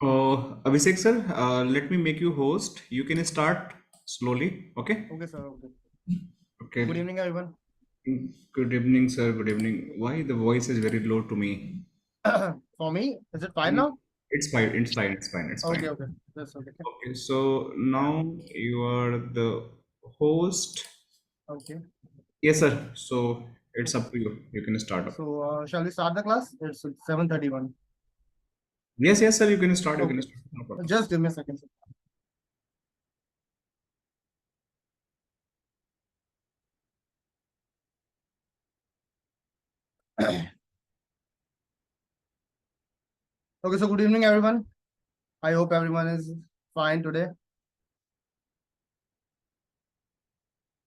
Abhishek sir, let me make you host. You can start slowly. Okay. Okay, sir. Okay. Good Okay. evening, everyone. Good evening, sir. Good evening. Why the voice is very low to me? For me, is it fine Mm, now? It's fine. It's fine. It's fine. It's Okay, fine. okay. That's okay. Okay. So now you are the host. Okay. Yes, sir. So it's up to you. You can start up. So, shall we start the class? It's 7:31. Yes, yes, sir. You can start. You can Okay. start. No problem. Just give me a second, sir. Okay, so good evening, everyone. I hope everyone is fine today.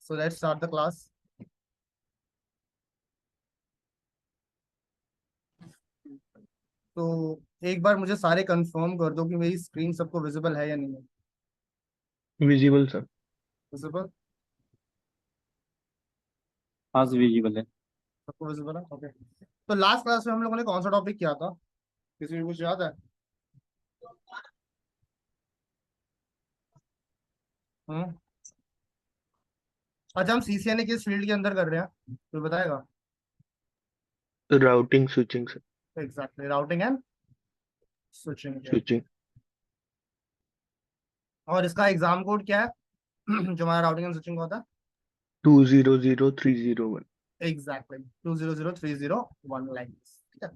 So let's start the class. तो एक बार मुझे सारे confirm कर दो कि मेरी screen सबको visible है या नहीं है। Visible sir. विजिबल, हाँ विजिबल है। सबको विजिबल है। ओके। तो लास्ट क्लास में हम लोगों ने कौन सा टॉपिक किया था? किसी को कुछ याद है? हम्म। अच्छा, हम सीसीएनए किस फील्ड के अंदर कर रहे हैं, तो बताएगा? Routing switching sir. Exactly, routing and switching. Switching और इसका एग्जाम कोड क्या है जो हमारा राउटिंग एंड स्विचिंग होता है? 200301। Exactly 200301, like this. ठीक है।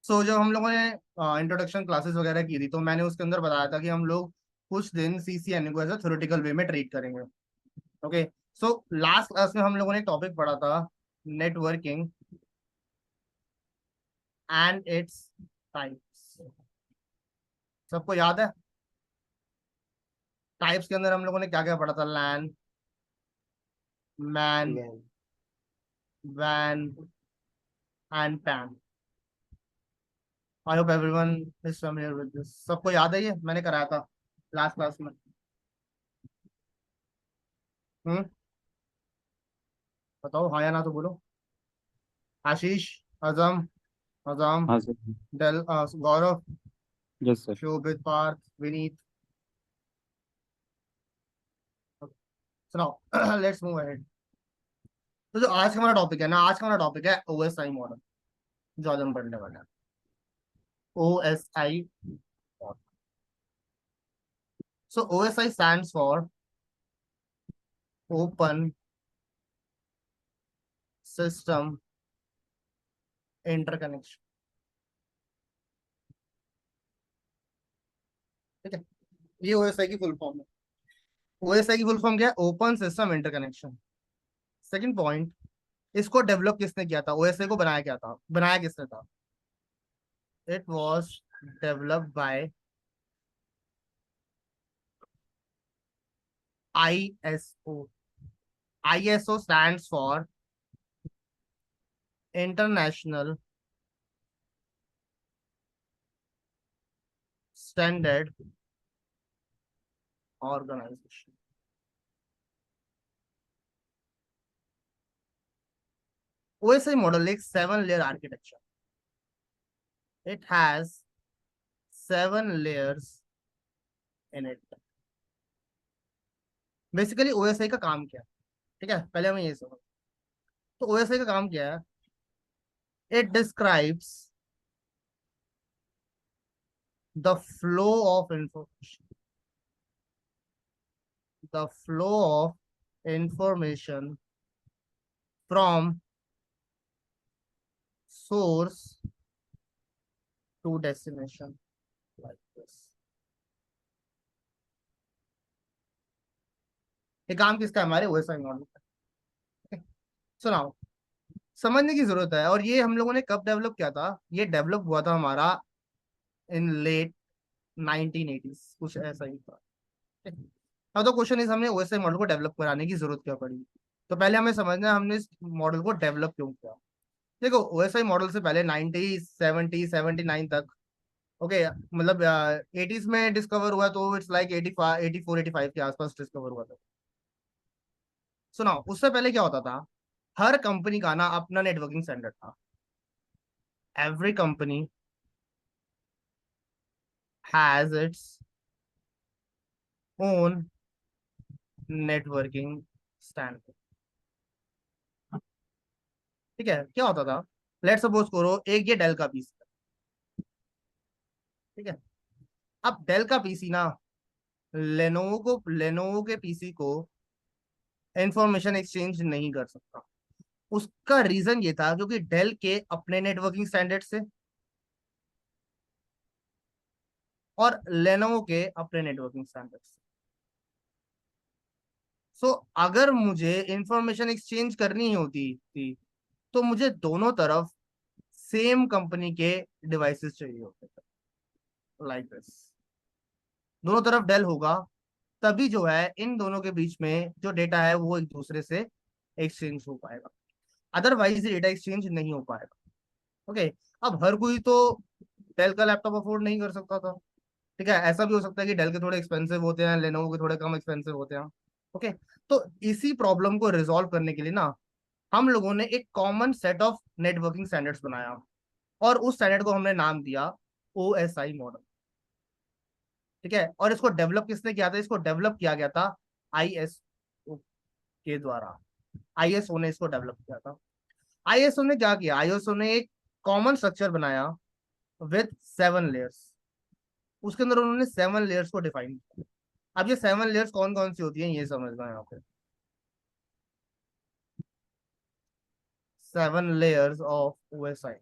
सो जब हम लोगों ने इंट्रोडक्शन क्लासेस वगैरह की थी, तो मैंने उसके अंदर बताया था कि हम लोग कुछ दिन सीसीएनए को एज थ्योरेटिकल वे में ट्रीट करेंगे। ओके। सो लास्ट क्लास में हम लोगों ने एक टॉपिक पढ़ा था, नेटवर्किंग एंड इट्स टाइप्स। सबको याद है? टाइप्स के अंदर हम लोगों ने क्या क्या पढ़ा था? लैन, मैन, वैन and PAN. I hope everyone is familiar with this. सबको याद है? ये मैंने कराया था लास्ट क्लास में। हम्म। बताओ हाँ या ना तो बोलो। आशीष, अजम, अजम, हाँ सर। डेल, गौरव, यस सर। शोभित, पार्थ, विनीत। सुनाओ लेट्स मूव अहेड। तो जो आज का हमारा टॉपिक है ना, आज का हमारा टॉपिक है ओएसआई मॉडल, जो आज हम पढ़ने वाले हैं। OSI. So OSI stands for open system interconnection. ठीक है, ये ओएसआई की फुल फॉर्म है। ओएसआई की फुल फॉर्म क्या है? Open system interconnection. Second point, इसको डेवलप किसने किया था? ओएसआई को बनाया क्या था? बनाया किसने था? It was developed by ISO. ISO stands for international standard organisation. OSI model एक 7 layer architecture. It has 7 layers in it. Basically OSI का काम क्या है? ठीक है, पहले हमें ये समझ। तो ओएसआई का काम क्या है? It describes the flow of information, the flow of information from source to destination, like this. ये काम किसका है? हमारे ओएसआई मॉडल का। सुनाओ, समझने की जरूरत है। और ये हम लोगों ने कब डेवलप किया था? ये डेवलप हुआ था हमारा इन लेट 1980s, कुछ ऐसा ही था। अब तो क्वेश्चन इज, हमने ओएसआई मॉडल को डेवलप कराने की जरूरत क्या पड़ी? तो पहले हमें समझना है हमने इस मॉडल को डेवलप क्यों किया। देखो, ओएसआई मॉडल से पहले 90, 70, 79 तक, ओके, मतलब 80s में डिस्कवर हुआ, तो इट्स लाइक 85, 84, 85 के आसपास डिस्कवर हुआ था। सुनाओ, उससे पहले क्या होता था? हर कंपनी का ना अपना नेटवर्किंग स्टैंडर्ड था। Every company has its own networking standard. ठीक है, क्या होता था, लेट सपोज करो एक ये डेल का पीसी है, ठीक है। अब डेल का पीसी ना लेनोवो के पीसी को इंफॉर्मेशन एक्सचेंज नहीं कर सकता। उसका रीजन ये था क्योंकि डेल के अपने नेटवर्किंग स्टैंडर्ड से और लेनोवो के अपने नेटवर्किंग स्टैंडर्ड से। सो अगर मुझे इंफॉर्मेशन एक्सचेंज करनी होती थी तो मुझे दोनों तरफ सेम कंपनी के डिवाइसेस चाहिए होते थे, लाइक दिस। दोनों तरफ डेल होगा तभी जो है इन दोनों के बीच में जो डेटा है वो एक दूसरे से एक्सचेंज हो पाएगा, अदरवाइज डेटा एक्सचेंज नहीं हो पाएगा। ओके। अब हर कोई तो डेल का लैपटॉप अफोर्ड नहीं कर सकता था, ठीक है। ऐसा भी हो सकता है कि डेल के थोड़े एक्सपेंसिव होते हैं, लेनोवो के थोड़े कम एक्सपेंसिव होते हैं। ओके। तो इसी प्रॉब्लम को रिजॉल्व करने के लिए ना हम लोगों ने एक common set of networking standards बनाया और उस स्टैंडर्ड को हमने नाम दिया OSI मॉडल। ठीक है, और इसको डेवलप किसने किया था, इसको डेवलप किया गया था ISO के द्वारा। ISO ने इसको डेवलप किया था। ISO ने क्या किया, ISO ने एक कॉमन स्ट्रक्चर बनाया विथ 7 लेयर्स। उसके अंदर उन्होंने 7 लेयर्स को डिफाइन किया। अब ये 7 लेयर्स कौन कौन सी होती हैं ये समझना है यहाँ पे। 7 लेयर्स ऑफ OSI।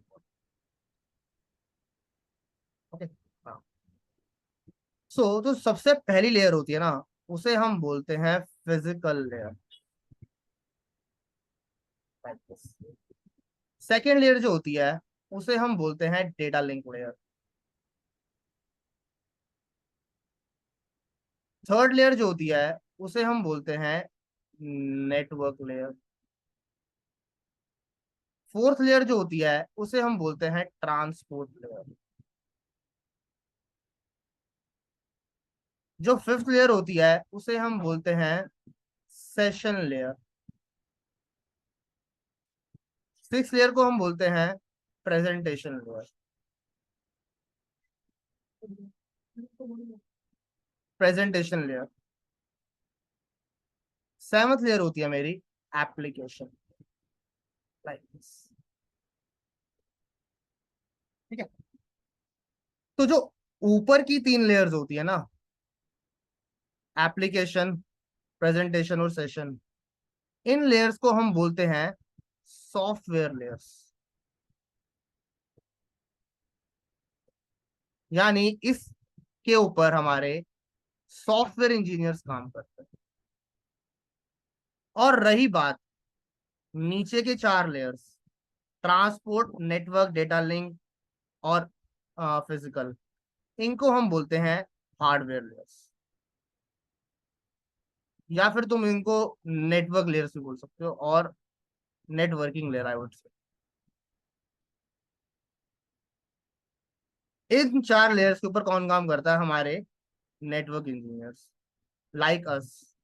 ओके। हाँ। तो सबसे पहली लेयर होती है ना उसे हम बोलते हैं फिजिकल लेयर। सेकेंड लेयर जो होती है उसे हम बोलते हैं data link layer. Third layer जो होती है उसे हम बोलते हैं नेटवर्क लेयर। फोर्थ लेयर जो होती है उसे हम बोलते हैं ट्रांसपोर्ट लेयर। जो फिफ्थ लेयर होती है उसे हम बोलते हैं सेशन लेयर। सिक्स लेयर को हम बोलते हैं presentation layer. Presentation layer. Seventh layer होती है मेरी एप्लीकेशन, लाइक दिस। ठीक है। तो जो ऊपर की 3 लेयर्स होती है ना, एप्लीकेशन, प्रेजेंटेशन और सेशन, इन लेयर्स को हम बोलते हैं सॉफ्टवेयर लेयर्स। यानी इसके ऊपर हमारे सॉफ्टवेयर इंजीनियर्स काम करते हैं। और रही बात नीचे के 4 layers, transport, network, data link और फिजिकल, इनको हम बोलते हैं हार्डवेयर लेयर्स, या फिर तुम इनको नेटवर्क लेयर्स भी बोल सकते हो और networking layer I would say. In 4 layers के ऊपर कौन काम करता है, हमारे नेटवर्क इंजीनियर्स, लाइक अस,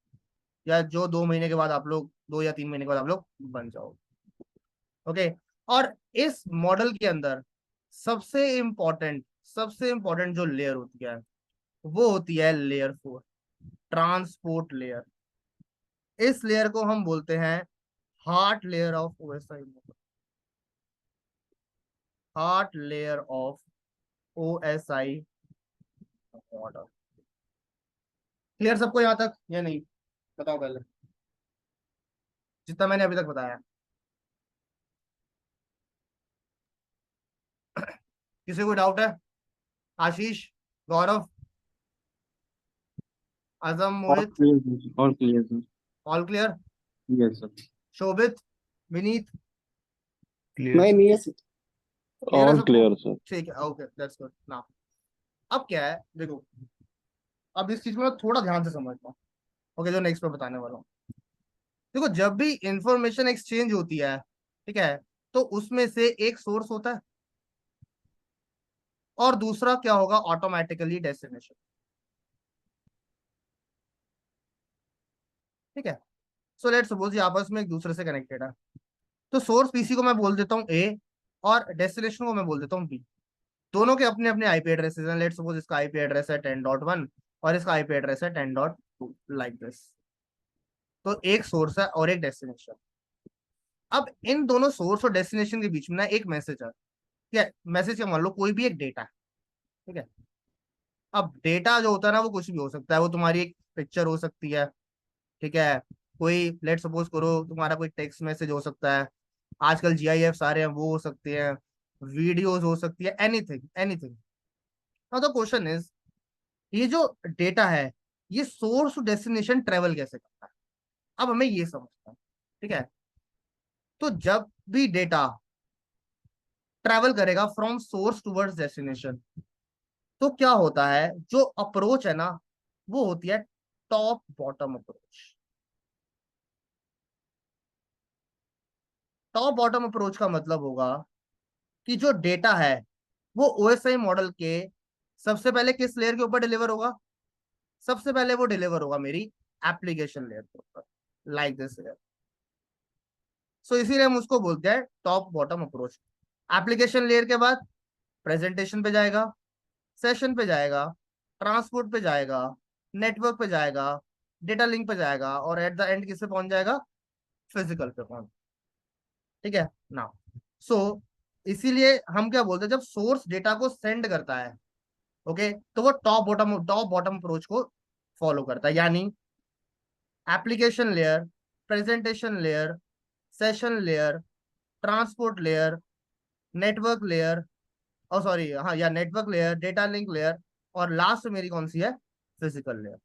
या जो 2 महीने के बाद आप लोग, 2 या 3 महीने के बाद आप लोग बन जाओ। ओके। और इस मॉडल के अंदर सबसे इंपॉर्टेंट जो लेयर होती है वो होती है लेयर 4, ट्रांसपोर्ट लेयर। इस लेयर को हम बोलते हैं heart layer of OSI model. Heart layer of OSI model. Clear सबको यहाँ तक या नहीं, बताओ पहले जितना मैंने अभी तक बताया। किसी को डाउट है? आशीष, गौरव, आजम, All मोहित, clear, sir. All clear, sir. All clear? Yes, sir. शोभित, विनीत, Clear, नहीं sir. नहीं yes. क्लियर है All सबको? clear, sir. ठीक है, ओके, दैट्स गुड। नाउ अब क्या है देखो, अब इस चीज को ना थोड़ा ध्यान से समझना। ओके, जो नेक्स्ट पे बताने वाला हूँ। देखो, जब भी इंफॉर्मेशन एक्सचेंज होती है, ठीक है, तो उसमें से एक सोर्स होता है और दूसरा क्या होगा, ऑटोमेटिकली डेस्टिनेशन। ठीक है। सो लेट्स सपोज ये आपस में एक दूसरे से कनेक्टेड है। तो सोर्स पीसी को मैं बोल देता हूँ A और डेस्टिनेशन को मैं बोल देता हूँ B। दोनों के अपने अपने आईपी एड्रेसेस हैं। लेट्स सपोज इसका आईपी एड्रेस है 10.1 और इसका आईपी एड्रेस है 10.2, लाइक दिस। तो एक सोर्स है और एक डेस्टिनेशन। अब इन दोनों सोर्स और डेस्टिनेशन के बीच में ना एक मैसेज है। क्या मैसेज? क्या मान लो कोई भी एक डेटा है, ठीक है। अब डेटा जो होता है ना वो कुछ भी हो सकता है। वो तुम्हारी एक पिक्चर हो सकती है, ठीक है। कोई लेट सपोज करो तुम्हारा कोई टेक्स्ट मैसेज हो सकता है। आजकल जीआईएफ सारे हैं वो हो सकते हैं, वीडियोस हो सकती है, anything anything. Now the question is, ये जो डेटा है ये सोर्स टू डेस्टिनेशन ट्रेवल कैसे करता है? अब हमें ये समझना है, ठीक है। तो जब भी डेटा ट्रेवल करेगा फ्रॉम सोर्स टूवर्ड्स डेस्टिनेशन, तो क्या होता है, जो अप्रोच है ना वो होती है top bottom approach. Top bottom approach का मतलब होगा कि जो डेटा है वो ओएसआई मॉडल के सबसे पहले किस लेयर के ऊपर डिलीवर होगा? सबसे पहले वो डिलीवर होगा मेरी एप्लीकेशन लेयर के ऊपर, लाइक दिस लेयर। सो इसीलिए हम उसको बोलते हैं top bottom approach. Application layer के बाद प्रेजेंटेशन पे जाएगा, सेशन पे जाएगा, ट्रांसपोर्ट पे जाएगा, नेटवर्क पे जाएगा, डेटा लिंक पे जाएगा और एट द एंड किससे पहुंच जाएगा? फिजिकल पे पहुंच। ठीक है ना। सो इसीलिए हम क्या बोलते हैं, जब सोर्स डेटा को सेंड करता है, ओके, तो वो टॉप बॉटम अप्रोच को फॉलो करता है। यानी application layer, presentation layer, session layer, transport layer, network layer, और सॉरी हाँ या network layer, data link layer, और लास्ट मेरी कौन सी है? Physical layer.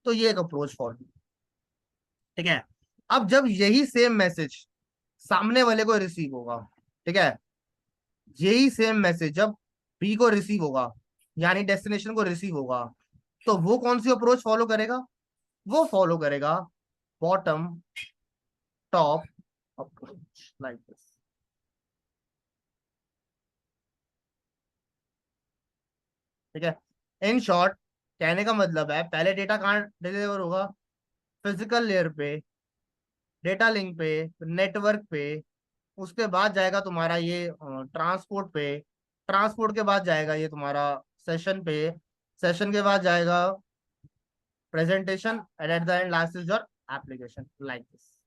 तो ये एक अप्रोच फॉलो, ठीक है। अब जब यही सेम मैसेज सामने वाले को रिसीव होगा, ठीक है, यही सेम मैसेज जब बी को रिसीव होगा, यानी डेस्टिनेशन को रिसीव होगा, तो वो कौन सी अप्रोच फॉलो करेगा? वो फॉलो करेगा bottom top approach, like this. ठीक है। इन शॉर्ट कहने का मतलब है, पहले डेटा कहाँ डिलीवर होगा? फिजिकल लेयर पे, डेटा लिंक पे, नेटवर्क पे। उसके बाद जाएगा तुम्हारा ये ट्रांसपोर्ट पे, ट्रांसपोर्ट के बाद जाएगा ये तुम्हारा सेशन पे, सेशन के बाद जाएगा presentation, and at the end last is your application, like this.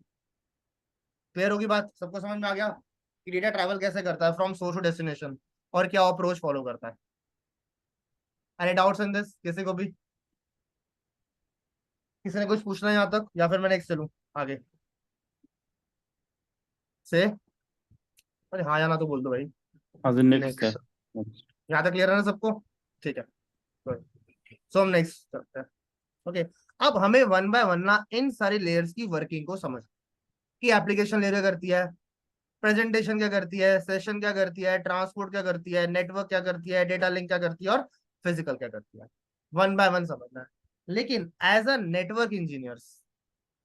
Clear होगी बात? सबको समझ में आ गया कि डेटा ट्रैवल कैसे करता है फ्रॉम सोर्स टू डेस्टिनेशन और क्या अप्रोच फॉलो करता है? एनी डाउट्स इन दिस किसी को भी? किसी ने कुछ पूछना है यहाँ तक, या फिर मैं नेक्स्ट चलूँ आगे से? अरे हाँ या ना तो बोल दो भाई। as the next next, step. Next. यहाँ तक क्लियर है ना सबको? ठीक है, सो हम नेक्स्ट चलते हैं। ओके, अब हमें वन बाय वन ना इन सारी लेयर्स की वर्किंग को समझ, कि एप्लीकेशन लेयर क्या करती है, प्रेजेंटेशन क्या करती है, सेशन क्या करती है, ट्रांसपोर्ट क्या करती है, नेटवर्क क्या करती है, डेटा लिंक क्या करती है, और फिजिकल क्या करती है। वन बाय वन समझना है। लेकिन as a network engineers,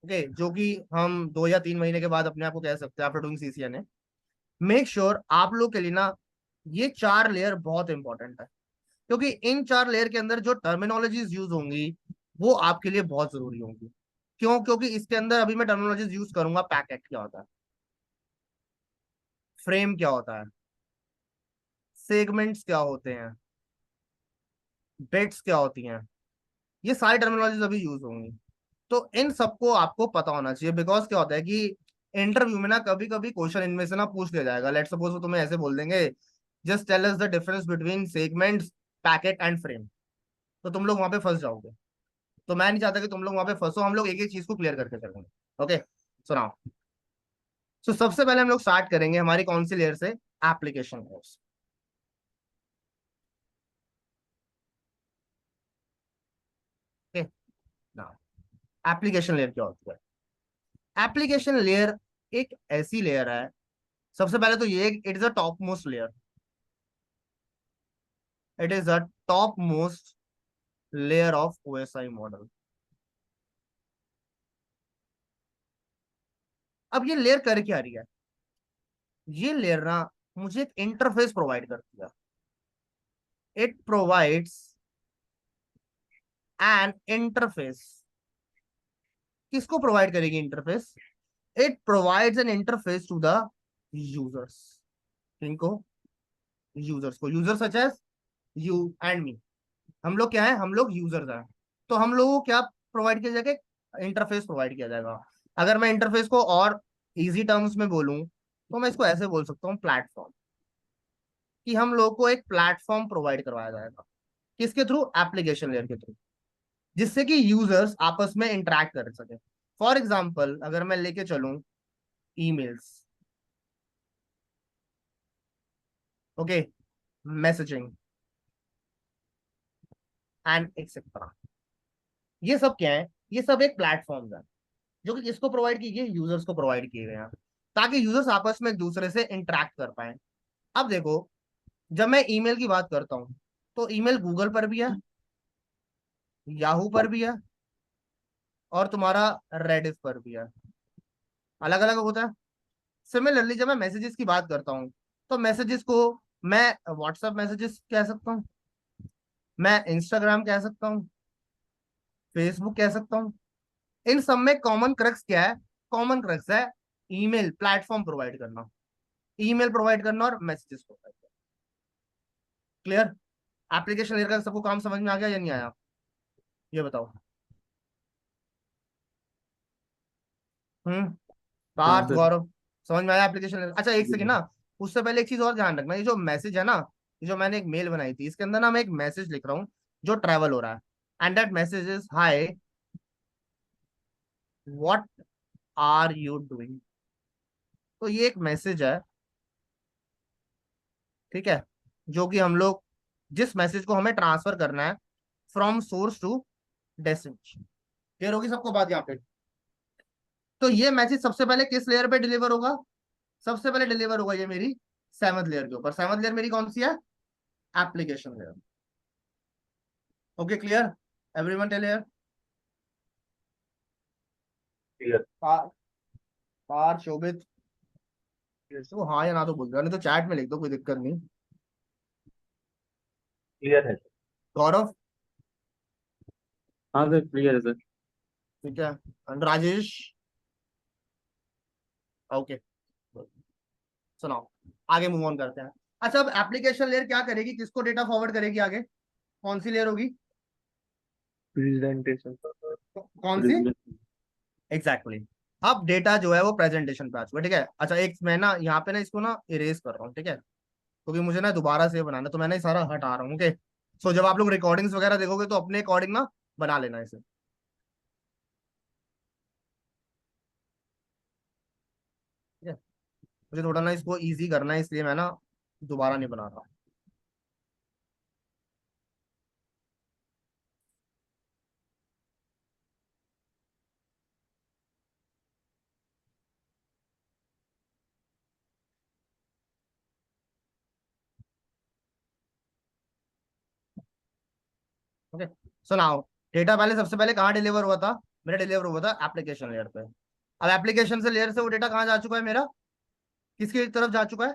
okay, जो कि हम 2 या 3 महीने के बाद अपने आप को कह सकते हैं आफ्टर डूइंग सीसीएन है, मेक श्योर आप लोग के लिए ना ये 4 लेयर बहुत इंपॉर्टेंट है। क्योंकि इन 4 लेयर के अंदर जो टर्मिनोलॉजीज यूज होंगी वो आपके लिए बहुत जरूरी होंगी। क्यों? क्योंकि इसके अंदर अभी मैं टर्मिनोलॉजीज यूज करूंगा। पैकेट क्या होता है, फ्रेम क्या होता है, सेगमेंट्स क्या होते हैं, बिट्स क्या होती हैं, ये सारी टर्मिनोलॉजीज अभी यूज होंगी। तो इन सबको आपको पता होना चाहिए। बिकॉज क्या होता है कि इंटरव्यू में ना कभी कभी क्वेश्चन इनमें से ना पूछ लिया जाएगा। लेट सपोज वो तुम्हें ऐसे बोल देंगे, just tell us the difference between segments, packet and frame. तो तुम लोग वहां पे फंस जाओगे। तो मैं नहीं चाहता कि तुम लोग वहां पे फंसो। हम लोग एक एक चीज को क्लियर करके चलेंगे। ओके, सुनाओ। सो सबसे पहले हम लोग स्टार्ट करेंगे हमारी कौन सी लेयर से? एप्लीकेशन लेयर से। ओके, ना एप्लीकेशन लेयर क्या होती है? एप्लीकेशन लेयर एक ऐसी लेयर है, सबसे पहले तो ये it is a top most layer. It is a top most layer of OSI model. अब ये लेयर कर क्या रही है? ये लेयर ना मुझे एक इंटरफेस प्रोवाइड करती है। It provides an interface. किसको प्रोवाइड करेगी interface? It provides an interface to the users. इनको यूजर्स को, user such as you and me, हम लोग क्या है, हम लोग यूजर्स हैं। तो हम लोगों को क्या प्रोवाइड किया जाएगा, इंटरफेस प्रोवाइड किया जाएगा। अगर मैं इंटरफेस को और इजी टर्म्स में बोलूं तो मैं इसको ऐसे बोल सकता हूँ, प्लेटफॉर्म, कि हम लोग को एक प्लेटफॉर्म प्रोवाइड करवाया जाएगा। किसके थ्रू, एप्लीकेशन लेयर के थ्रू, जिससे कि यूजर्स आपस में इंटरेक्ट कर सके। फॉर एग्जाम्पल अगर मैं लेके चलूं emails, okay, messaging and etcetera, ये सब क्या है, ये सब एक प्लेटफॉर्म है जो कि किसको प्रोवाइड की गई, यूजर्स को प्रोवाइड किए गए हैं, ताकि यूजर्स आपस में एक दूसरे से इंटरेक्ट कर पाए। अब देखो, जब मैं ईमेल की बात करता हूँ तो ईमेल गूगल पर भी है, याहू पर भी है, और तुम्हारा रेडिफ पर भी है, अलग अलग होता है। सिमिलरली जब मैं मैसेजेस की बात करता हूँ तो मैसेजेस को मैं व्हाट्सएप मैसेजेस कह सकता हूँ, मैं इंस्टाग्राम कह सकता हूँ, फेसबुक कह सकता हूँ। इन सब में कॉमन क्रक्स क्या है, कॉमन क्रक्स है ईमेल प्लेटफॉर्म प्रोवाइड करना, ईमेल प्रोवाइड करना और मैसेजेस प्रोवाइड करना। क्लियर, एप्लीकेशन लेयर का सबको काम समझ में आ गया या नहीं आया, ये बताओ। हम्म, हाँ पार्थ, सर। गौरव, समझ में आया एप्लीकेशन लेयर? अच्छा एक सेकंड ना, उससे पहले एक चीज और ध्यान रखना, ये जो मैसेज है ना, ये जो मैंने एक मेल बनाई थी, इसके अंदर ना मैं एक मैसेज लिख रहा हूँ जो ट्रेवल हो रहा है, and that message is hi, what are you doing. तो ये एक मैसेज है, ठीक है, जो कि हम लोग, जिस मैसेज को हमें ट्रांसफर करना है from source to destination. Clear होगी सबको बात यहाँ पे? तो ये मैसेज सबसे पहले किस लेयर पे डिलीवर होगा, सबसे पहले डिलीवर होगा ये मेरी सेवंथ लेयर के ऊपर। सेवंथ लेयर मेरी कौन सी है, application layer. Okay clear, everyone tell here. Clear. पार, पार, शोभित, तो हाँ या ना तो बोल दो, नहीं तो चैट में लिख दो, कोई दिक्कत नहीं। क्लियर है सर। गौरव, हाँ सर, क्लियर है सर। ठीक है, and राजेश, ओके, सुनाओ, आगे मूव ऑन करते हैं। अच्छा अब एप्लीकेशन लेयर क्या करेगी, किसको डेटा फॉरवर्ड करेगी आगे, कौन सी लेयर होगी, प्रेजेंटेशन। कौन सी, एग्जैक्टली exactly. अब डेटा जो है वो प्रेजेंटेशन पे आ चुका है, ठीक है। अच्छा एक मैं ना यहाँ पे ना इसको ना इरेज कर रहा हूँ, ठीक है, क्योंकि मुझे ना दोबारा से बनाना है, तो मैं ना ये सारा हटा रहा हूँ, ओके। सो जब आप लोग रिकॉर्डिंग्स वगैरह देखोगे तो अपने अकॉर्डिंग ना बना लेना इसे, ठीक है। मुझे थोड़ा ना इसको इजी करना है, इसलिए मैं ना दोबारा नहीं बना रहा, ओके। सो नाउ डेटा पहले सबसे पहले कहाँ डिलीवर हुआ था, मेरा डिलीवर हुआ था एप्लीकेशन लेयर पे। अब एप्लीकेशन से लेयर से वो डेटा कहाँ जा चुका है मेरा, किसकी तरफ जा चुका है,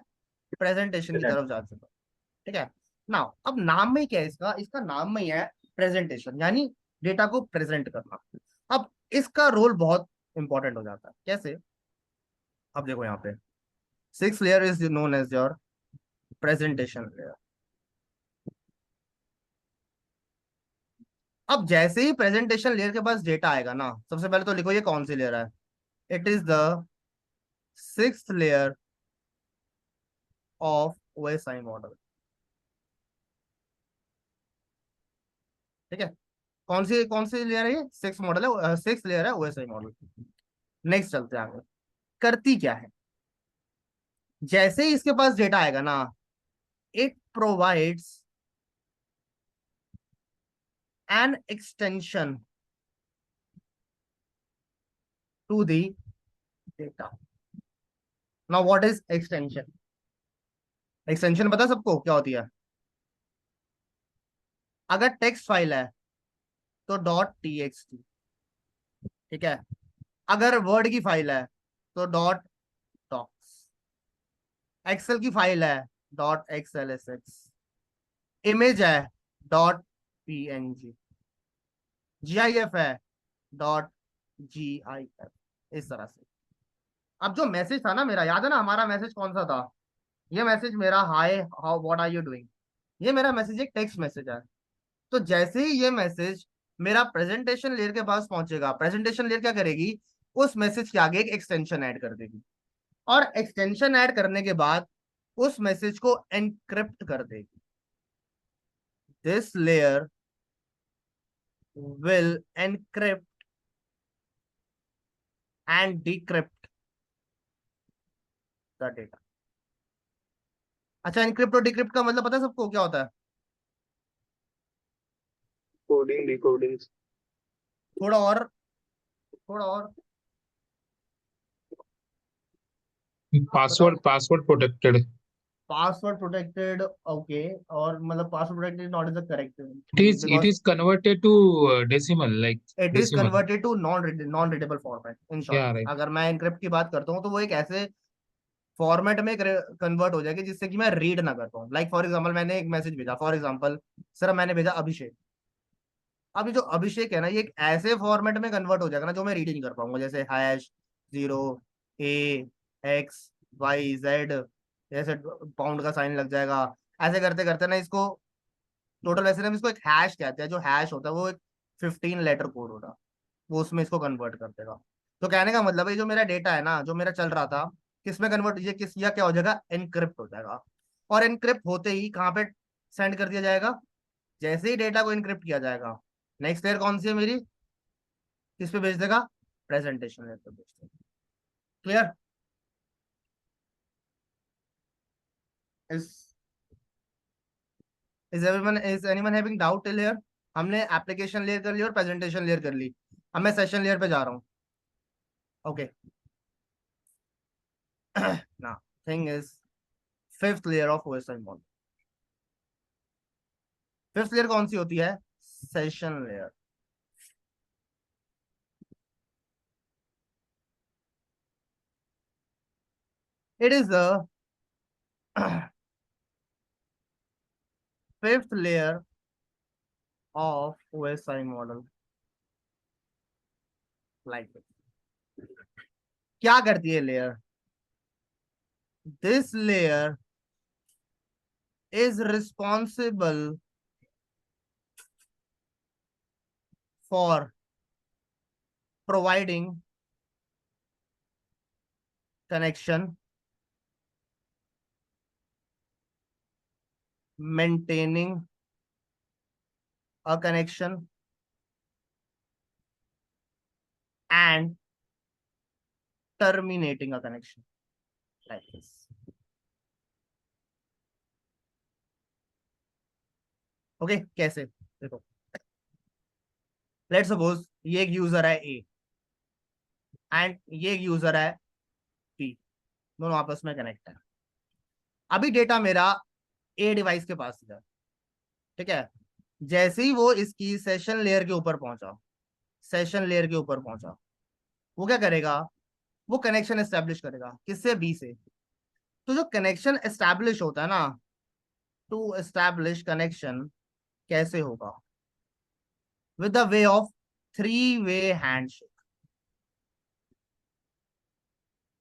प्रेजेंटेशन की तरफ जा चुका है, ठीक है। नाउ अब नाम में ही क्या है इसका, इसका नाम में ही है प्रेजेंटेशन, यानी डेटा को प्रेजेंट करना। अब इसका रोल बहुत इंपॉर्टेंट हो जाता है, कैसे, अब देखो यहाँ पे six layer is known as your presentation layer. अब जैसे ही प्रेजेंटेशन लेयर के पास डेटा आएगा ना, सबसे पहले तो लिखो ये कौन सी लेयर है, it is the sixth layer of OSI model, ठीक है। कौन सी लेयर है ये, सिक्स मॉडल है, सिक्स लेयर है ओएसआई मॉडल। नेक्स्ट चलते हैं आगे, करती क्या है, जैसे ही इसके पास डेटा आएगा ना, it provides an extension to the data. Now what is extension, extension पता है सबको क्या होती है, अगर टेक्स्ट फाइल है तो डॉट टी एक्स टी, ठीक है, अगर वर्ड की फाइल है तो डॉट डॉक्स, एक्सेल की फाइल है dot XL S X, image है dot P N G, G I F है डॉट जी आई एफ, इस तरह से। अब जो मैसेज था ना मेरा, याद है ना हमारा मैसेज कौन सा था, ये मैसेज मेरा hi how what are you doing, ये मेरा मैसेज एक टेक्स्ट मैसेज है। तो जैसे ही ये मैसेज मेरा प्रेजेंटेशन लेयर के पास पहुंचेगा, प्रेजेंटेशन लेयर क्या करेगी, उस मैसेज के आगे एक एक्सटेंशन ऐड कर देगी, और एक्सटेंशन ऐड करने के बाद उस मैसेज को एनक्रिप्ट कर देगी। This layer will encrypt and decrypt the data. अच्छा, एनक्रिप्ट और डिक्रिप्ट का मतलब पता है सबको क्या होता है? Coding decoding. थोड़ा और, थोड़ा और बताओ। Password protected. Password protected, okay. और मतलब password protected not is the correct, It because is converted to decimal, like it is decimal. Converted to non readable format. In short, Yeah, right. अगर मैं encrypt की बात करता हूँ तो वो एक ऐसे फॉर्मेट में कन्वर्ट हो जाएगी जिससे कि मैं रीड ना कर पाऊँ। लाइक फॉर एग्जांपल, मैंने एक मैसेज भेजा, फॉर एग्जांपल सर मैंने भेजा अभिषेक। अभी जो अभिषेक है ना, ये एक ऐसे फॉर्मेट में कन्वर्ट हो जाएगा ना जो मैं रीड ही नहीं कर पाऊंगा, जैसे hash 0 A X Y Z, जैसे पाउंड का साइन लग जाएगा। ऐसे करते करते ना इसको टोटल, वैसे ना हम इसको एक हैश कहते हैं। जो हैश होता है वो एक 15 लेटर कोड होता है, वो उसमें इसको कन्वर्ट कर देगा। तो कहने का मतलब है, जो मेरा डेटा है ना, जो मेरा चल रहा था, किस में कन्वर्ट, ये किस या क्या हो जाएगा, एनक्रिप्ट हो जाएगा। और एनक्रिप्ट होते ही कहाँ पे सेंड कर दिया जाएगा? जैसे ही डेटा को एनक्रिप्ट किया जाएगा, नेक्स्ट लेयर कौन सी है मेरी, किस पे भेज देगा, प्रेजेंटेशन लेयर पे भेज देगा। Clear? Is is anyone having doubt till here? हमने एप्लीकेशन लेयर कर ली और प्रेजेंटेशन लेयर कर ली, अब मैं सेशन लेयर पे जा रहा हूँ। Okay, now thing is, fifth layer of OSI model. Fifth layer कौन सी होती है? Session layer. It is the fifth layer of OSI model. Like क्या करती है layer? This layer is responsible for providing connection, maintaining a connection, and terminating a connection, like this. Okay, कैसे? देखो, let's suppose ये एक user है A and ये एक यूजर है बी, दोनों आपस में कनेक्ट है। अभी डेटा मेरा ए डिवाइस के पास है, ठीक है। जैसे ही वो इसकी सेशन लेयर के ऊपर पहुंचा, सेशन लेयर के ऊपर पहुंचा, वो क्या करेगा, वो कनेक्शन एस्टेब्लिश करेगा, किससे, बी से। तो जो कनेक्शन एस्टेब्लिश होता है ना, टू एस्टेब्लिश कनेक्शन कैसे होगा, विद द वे ऑफ 3-वे handshake.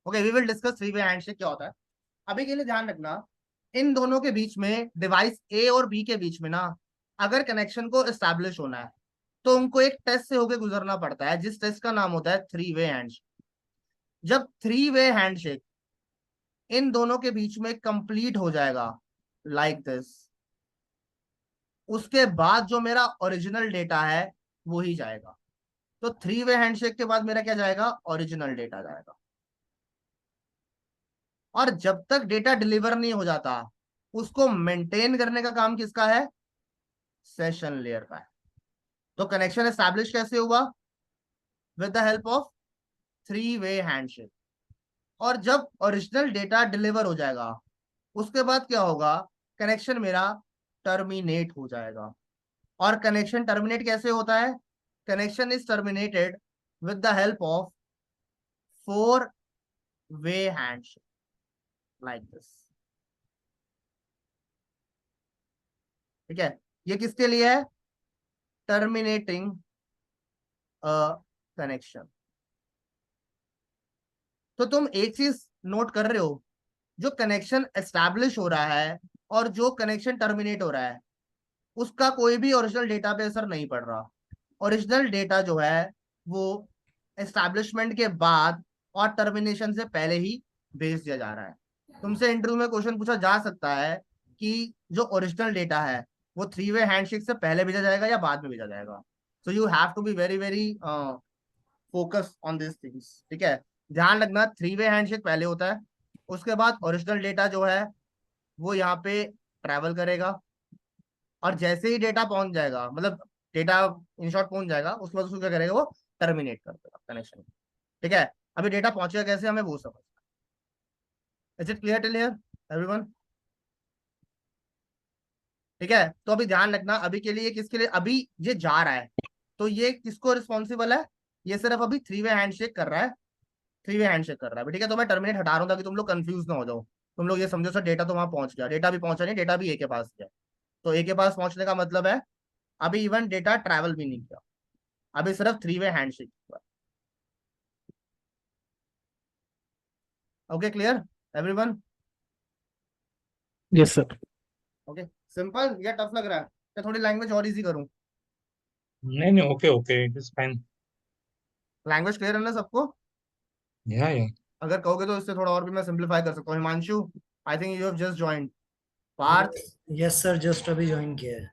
Okay, we will discuss 3-वे हैंडशेक क्या होता है। अभी के लिए ध्यान रखना, इन दोनों के बीच में, डिवाइस ए और बी के बीच में ना, अगर कनेक्शन को एस्टैब्लिश होना है तो उनको एक टेस्ट से होकर गुजरना पड़ता है, जिस टेस्ट का नाम होता है 3-वे हैंडशेक। जब 3-वे हैंडशेक इन दोनों के बीच में कंप्लीट हो जाएगा, लाइक दिस, उसके बाद जो मेरा ओरिजिनल डेटा है वो ही जाएगा। तो 3-वे हैंडशेक के बाद मेरा क्या जाएगा, ओरिजिनल डेटा जाएगा। और जब तक डेटा डिलीवर नहीं हो जाता, उसको मेंटेन करने का काम किसका है, सेशन लेयर का है। तो कनेक्शन एस्टैब्लिश कैसे हुआ, विद द हेल्प ऑफ 3-वे हैंडशेक। और जब ओरिजिनल डेटा डिलीवर हो जाएगा, उसके बाद क्या होगा, कनेक्शन मेरा टर्मिनेट हो जाएगा। और कनेक्शन टर्मिनेट कैसे होता है, connection is terminated with the help of 4-वे हैंडशेक, लाइक दिस। ठीक है, ये किसके लिए है, टर्मिनेटिंग अ कनेक्शन। तो तुम एक चीज नोट कर रहे हो, जो कनेक्शन एस्टैब्लिश हो रहा है और जो कनेक्शन टर्मिनेट हो रहा है उसका कोई भी ओरिजिनल डेटा पे असर नहीं पड़ रहा। ओरिजिनल डेटा जो है वो एस्टैब्लिशमेंट के बाद और टर्मिनेशन से पहले ही भेज दिया जा रहा है। तुमसे इंटरव्यू में क्वेश्चन पूछा जा सकता है कि जो ओरिजिनल डेटा है वो 3 वे हैंडशेक से पहले भेजा जाएगा या बाद में भेजा जाएगा। So you have to be very very focus on this things, ठीक है। ध्यान रखना 3 वे हैंडशेक पहले होता है, उसके बाद ओरिजिनल डेटा जो है वो यहाँ पे ट्रैवल करेगा, और जैसे ही डेटा पहुंच जाएगा, मतलब डेटा इन शॉर्ट पहुंच जाएगा, उसके बाद उसको क्या करेगा, वो टर्मिनेट कर देगा कनेक्शन। ठीक है, अभी डेटा पहुंचेगा कैसे हमें वो समझ। Is it clear till here everyone? ठीक है, तो अभी ध्यान रखना अभी के लिए किसके लिए अभी ये जा रहा है, तो ये किसको रिस्पॉन्सिबल है, ये सिर्फ अभी 3 वे हैंडशेक कर रहा है, 3 वे हैंडशेक कर रहा है अभी, ठीक है। तो मैं टर्मिनेट हटा रहा हूँ ताकि तुम लोग कंफ्यूज ना हो जाओ। तुम लोग ये समझो सर डेटा तो वहां पहुंच गया, डेटा भी पहुंचा नहीं, डेटा भी ए के पास गया। तो ए के पास पहुंचने का मतलब है अभी इवन डेटा ट्रैवल भी नहीं किया, अभी सिर्फ 3 वे हैंडशेक हुआ। Okay clear everyone? Yes sir. Okay, simple या टफ लग रहा है? या थोड़ी लैंग्वेज और इजी करूं? नहीं नहीं, okay okay, it is fine. Language clear है ना सबको? या अगर कहोगे तो इससे थोड़ा और भी मैं सिंप्लीफाई कर सकता हूँ। Himanshu, I think you have just joined. Parth, yes sir, just अभी ज्वाइन किया है।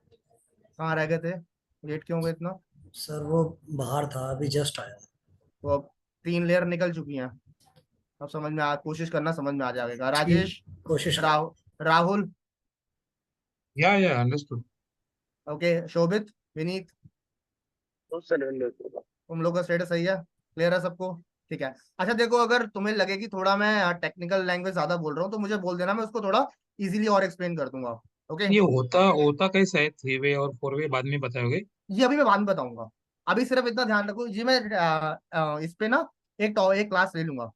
कहाँ रह गए थे, लेट क्यों हो गए इतना? सर वो बाहर था, अभी जस्ट आया। तो अब 3 लेयर निकल चुकी हैं, अब समझ में आ, कोशिश करना समझ में आ जाएगा। ठीक, राजेश, कोशिश कर। राहुल, या अंडरस्टूड। ओके, शोभित, विनीत, तो सिलेंडर तुम लोग का स्टेटस सही है, क्लियर है सबको? ठीक है। अच्छा देखो, अगर तुम्हें लगे कि थोड़ा मैं टेक्निकल लैंग्वेज ज्यादा बोल रहा हूँ तो मुझे बोल देना, मैं उसको थोड़ा इजीली और एक्सप्लेन कर दूंगा। ओके, ये होता होता कैसा है, 3 वे और 4 वे बाद में बताओगे? ये अभी मैं बाद में बताऊंगा। अभी सिर्फ इतना ध्यान रखो जी, मैं इस पे ना एक क्लास ले लूंगा।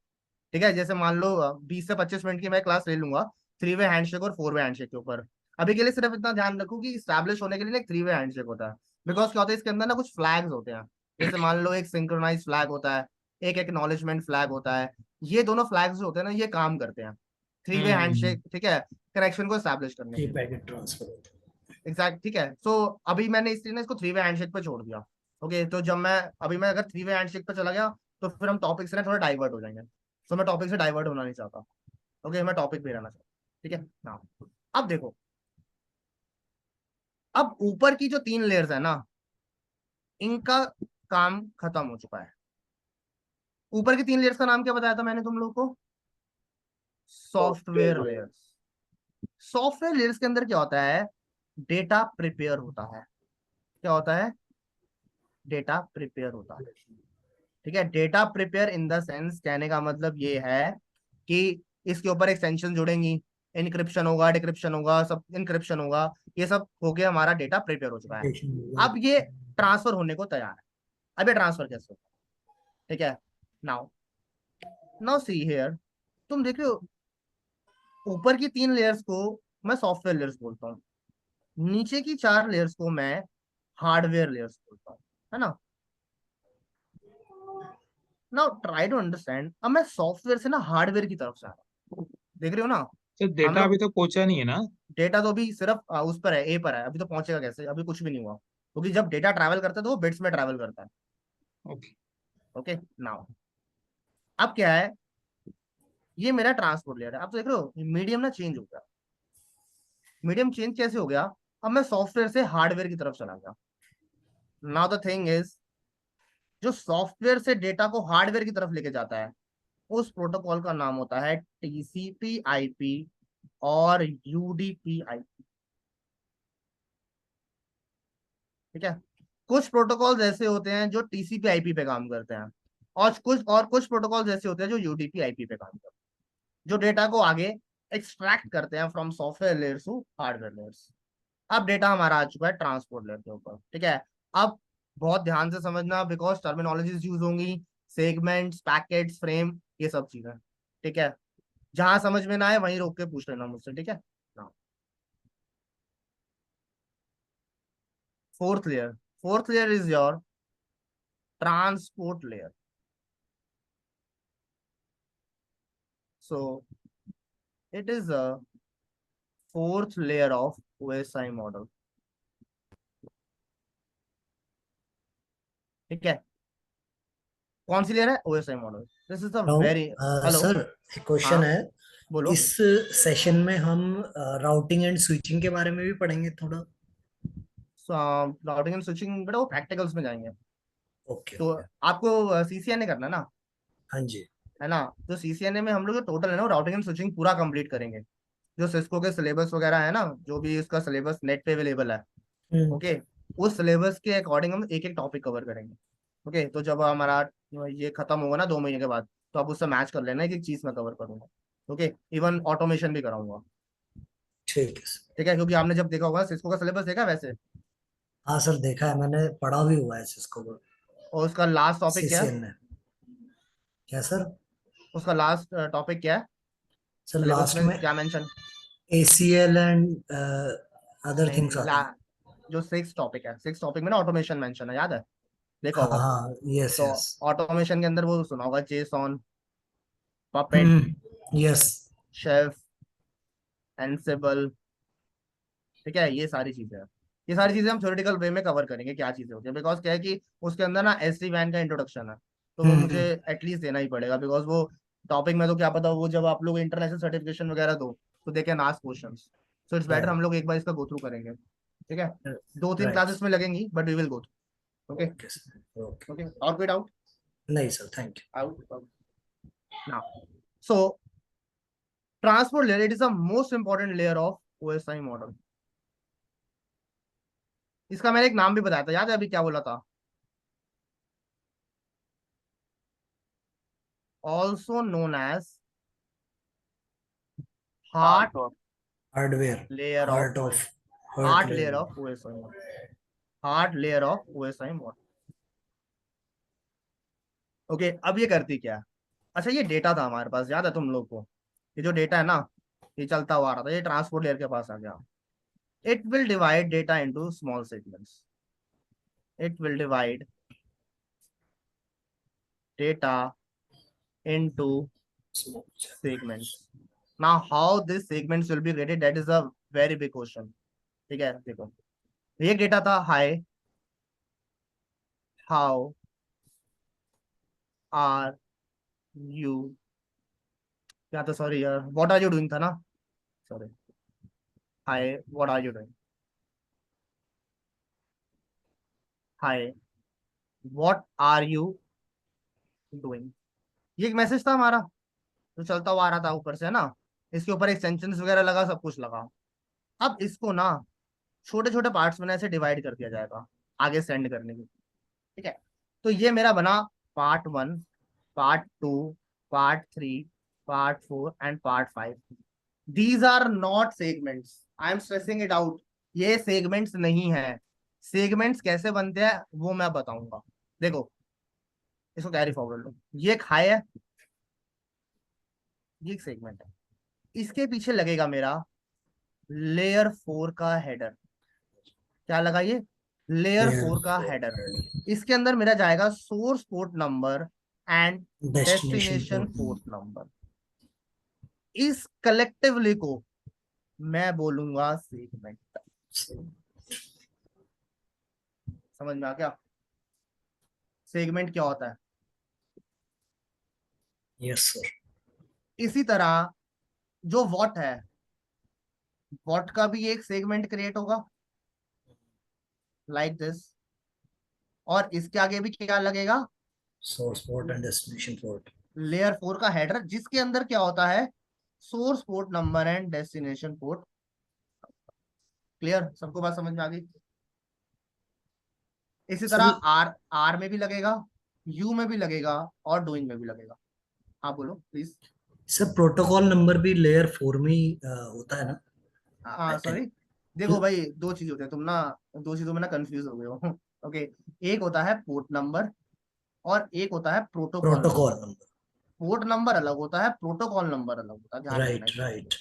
ठीक है, जैसे मान लो 20 से 25 मिनट की मैं क्लास ले लूंगा 3 वे हैंडशेक और 4 वे हैंडशेक के ऊपर। अभी के लिए सिर्फ इतना ध्यान रखो कि स्टैब्लिश होने के लिए एक 3 वे हैंडशेक होता है। बिकॉज क्या होता है इसके अंदर ना, कुछ फ्लैग्स होते हैं। जैसे मान लो एक सिंक्रोनाइज फ्लैग होता है, एक एक्नॉलेजमेंट फ्लैग होता है। ये दोनों फ्लैग्स जो होते हैं ना, ये काम करते हैं 3 वे हम्म। हैंडशेक, ठीक है, कनेक्शन को स्टैब्लिश करने थ्री के लिए। Packet transfer. एग्जैक्ट, ठीक है। सो अभी मैंने इसलिए ना इसको 3 वे हैंडशेक पे छोड़ दिया। ओके, तो जब मैं अभी मैं अगर 3 वे हैंडशेक पे चला गया तो फिर हम टॉपिक से ना थोड़ा डाइवर्ट हो जाएंगे। तो मैं टॉपिक से डाइवर्ट होना नहीं चाहता। ओके, मैं टॉपिक पे रहना चाहता हूँ, ठीक है ना। अब देखो, अब ऊपर की जो 3 लेयर्स है ना, इनका काम खत्म हो चुका है। ऊपर की 3 लेयर्स का नाम क्या बताया था मैंने तुम लोग को? Software software layers. Software layers के अंदर क्या होता है, डेटा प्रिपेयर होता है। क्या होता है? डेटा प्रिपेयर होता है, ठीक है। Data prepare in the sense, कहने का मतलब ये है कि इसके ऊपर एक्सटेंशन जुड़ेंगी, इनक्रिप्शन होगा, डिक्रिप्शन होगा, सब इनक्रिप्शन होगा, ये सब हो गया, हमारा डेटा प्रिपेयर हो चुका है। अब ये ट्रांसफर होने को तैयार है। अब ये ट्रांसफर कैसे होगा, ठीक है। नाउ नाउ सी हियर, तुम देख रहे हो ऊपर की 3 लेयर्स को मैं सॉफ्टवेयर लेयर्स बोलता हूँ, नीचे की 4 लेयर्स को मैं हार्डवेयर लेयर्स बोलता हूँ, है ना। नाउ ट्राई टू अंडरस्टैंड, अब मैं सॉफ्टवेयर से ना हार्डवेयर की तरफ से आ रहा हूँ, देख रहे हो ना। तो हम डेटा अभी लोग तो पहुंचा नहीं है ना? डेटा तो अभी सिर्फ उस पर है, ए पर है, अभी तो पहुंचेगा कैसे, अभी कुछ भी नहीं हुआ, क्योंकि जब डेटा ट्रैवल करता है तो वो बिट्स में ट्रैवल करता है। ओके। ओके, नाउ अब क्या है, ये मेरा ट्रांसपोर्ट लेयर है। अब तो देख रहे हो मीडियम ना चेंज हो गया। मीडियम चेंज कैसे हो गया, अब मैं सॉफ्टवेयर से हार्डवेयर की तरफ चला गया। नाउ द थिंग इज, जो सॉफ्टवेयर से डेटा को हार्डवेयर की तरफ लेके जाता है उस प्रोटोकॉल का नाम होता है टीसीपी आईपी और यूडीपी आईपी, ठीक है। कुछ प्रोटोकॉल्स ऐसे होते हैं जो टीसीपी आईपी पे काम करते हैं, और कुछ प्रोटोकॉल्स ऐसे होते हैं जो यूडीपी आईपी पे काम करते हैं, जो डेटा को आगे एक्सट्रैक्ट करते हैं from software layers to hardware layers. अब डेटा हमारा आ चुका है ट्रांसपोर्ट लेयर के ऊपर, ठीक है। अब बहुत ध्यान से समझना, बिकॉज टर्मिनोलॉजीज यूज होंगी, सेगमेंट्स, पैकेट्स, फ्रेम, ये सब चीजें, ठीक है। जहां समझ में ना आए वहीं रोक के पूछ लेना मुझसे, ठीक है ना। Fourth layer is your transport layer. So it is a fourth layer of OSI model. ठीक है, कौन सी लेयर है? OSI model. This is the now very, hello, sir एक क्वेश्चन हाँ है। बोलो। इस सेशन में हम राउटिंग एंड स्विचिंग के बारे में भी पढ़ेंगे थोड़ा। राउटिंग एंड स्विचिंग बेटा वो प्रैक्टिकल्स में जाएंगे। ओके तो ओके। आपको CCNA करना है ना, हाँ जी। है ना? तो CCNA में हम लोग जो टोटल है ना, राउटिंग एंड स्विचिंग पूरा कंप्लीट करेंगे। जो सिस्को के सिलेबस वगैरह है ना, जो भी उसका सिलेबस नेट पे अवेलेबल है, हम्म। ओके, उस सिलेबस के अकॉर्डिंग हम एक एक टॉपिक कवर करेंगे। ओके, तो जब हमारा ये खत्म होगा ना 2 महीने के बाद, तो आप उससे मैच कर लेना कि चीज मैं कवर करूंगा। ओके, इवन ऑटोमेशन भी कराऊंगा। ठीक है सर। ठीक है, क्योंकि आपने जब देखा होगा सिस्को का सिलेबस देखा है वैसे। हाँ सर देखा है, मैंने पढ़ा भी हुआ है इसको। और उसका लास्ट टॉपिक क्या है? सीसीएन में। क्या सर? उसका लास्ट टॉपिक क्या है? सर सिलेबस लास्ट में में क्या मेंशन? ACL एंड अदर नहीं थिंग्स नहीं, आते हैं। जो 6 टॉपिक है, 6 टॉपिक में ना ऑटोमेशन मेंशन है, याद है? देखा हाँ होगा। हाँ, यस तो यस। ऑटोमेशन के अंदर वो सुना होगा, JSON, puppet, yes. Chef, Ansible. ठीक है, ये सारी चीजें हैं। ये सारी चीजें हम थ्योरेटिकल वे में कवर करेंगे, क्या चीजें होती है, बिकॉज क्या है कि उसके अंदर ना SD वैन का इंट्रोडक्शन है। तो वो मुझे एटलीस्ट देना ही पड़ेगा, बिकॉज वो टॉपिक में तो क्या पता, वो जब आप लोग इंटरनेशनल सर्टिफिकेशन वगैरह दो तो they can ask questions. So it's better हम राइट लोग एक बार इसका गो थ्रू करेंगे। ठीक है, 2-3 राइट। क्लासेस में लगेंगी, but we will go through. Okay. Okay sir okay. Okay, और कोई डाउट? नहीं sir, thank you. Out now. So transport layer, it is the most important layer of OSI model. इसका मैंने एक नाम भी बताया था, याद है अभी क्या बोला था? Also known as heart heart of hardware. Layer of heart of heart layer hardware. Of OSI model. Heart layer of OSI model. Okay, अब ये करती क्या है? अच्छा, ये डेटा था हमारे पास, याद है तुम लोग को? ये जो डेटा है ना, ये चलता हुआ आ रहा था, ये ट्रांसपोर्ट लेयर के पास आ गया। It will divide data into small segments. It will divide data into segments. Now, how these segments will be rated? That is a very big question. ठीक है, देखो, एक डेटा था, हाय, हाउ आर यू, क्या था, sorry यार, what are you doing था ना, sorry, hi what are you doing, hi what are you doing. ये एक मैसेज था हमारा, जो चलता हुआ आ रहा था ऊपर से, है ना? इसके ऊपर एक्सटेंशंस वगैरह लगा, सब कुछ लगा। अब इसको ना छोटे छोटे पार्ट्स में ऐसे डिवाइड कर दिया जाएगा आगे सेंड करने के लिए। ठीक है, तो ये मेरा बना part 1, part 2, part 3, part 4 and part 5। These are not segments, I am stressing it out. ये सेगमेंट्स नहीं है। सेगमेंट्स कैसे बनते हैं वो मैं बताऊंगा। देखो, इसको कैरी फॉरवर्ड लो, ये एक हाई है, ये एक सेगमेंट है। इसके पीछे लगेगा मेरा लेयर 4 का हेडर। क्या लगा ये? लेयर 4 का हेडर। इसके अंदर मेरा जाएगा source port number and destination destination port port number. Number. इस कलेक्टिवली को मैं बोलूंगा सेगमेंट। समझ में आ गया सेगमेंट क्या होता है? Yes sir. इसी तरह जो वॉट है, वॉट का भी एक सेगमेंट क्रिएट होगा लाइक दिस। और इसके आगे भी क्या लगेगा? Source port and destination port. Layer 4 का हेडर, जिसके अंदर क्या होता है? Source port number and destination port. Clear? सबको बात समझ में आ गई? इसी तरह सर आर आर में भी लगेगा, यू में भी लगेगा, और डूइंग में भी लगेगा। हाँ बोलो प्लीज। सर प्रोटोकॉल नंबर भी लेयर 4 में ही होता है ना? हाँ आई थिंक। सॉरी, देखो भाई, 2 चीज होते हैं, तुम ना 2 चीजों में ना कंफ्यूज हो गए हो। ओके, एक होता है पोर्ट नंबर और एक होता है protocol protocol number. Number. Port number अलग होता है, प्रोटोकॉल नंबर अलग होता है, ध्यान रखना राइट इस चीज को। राइट।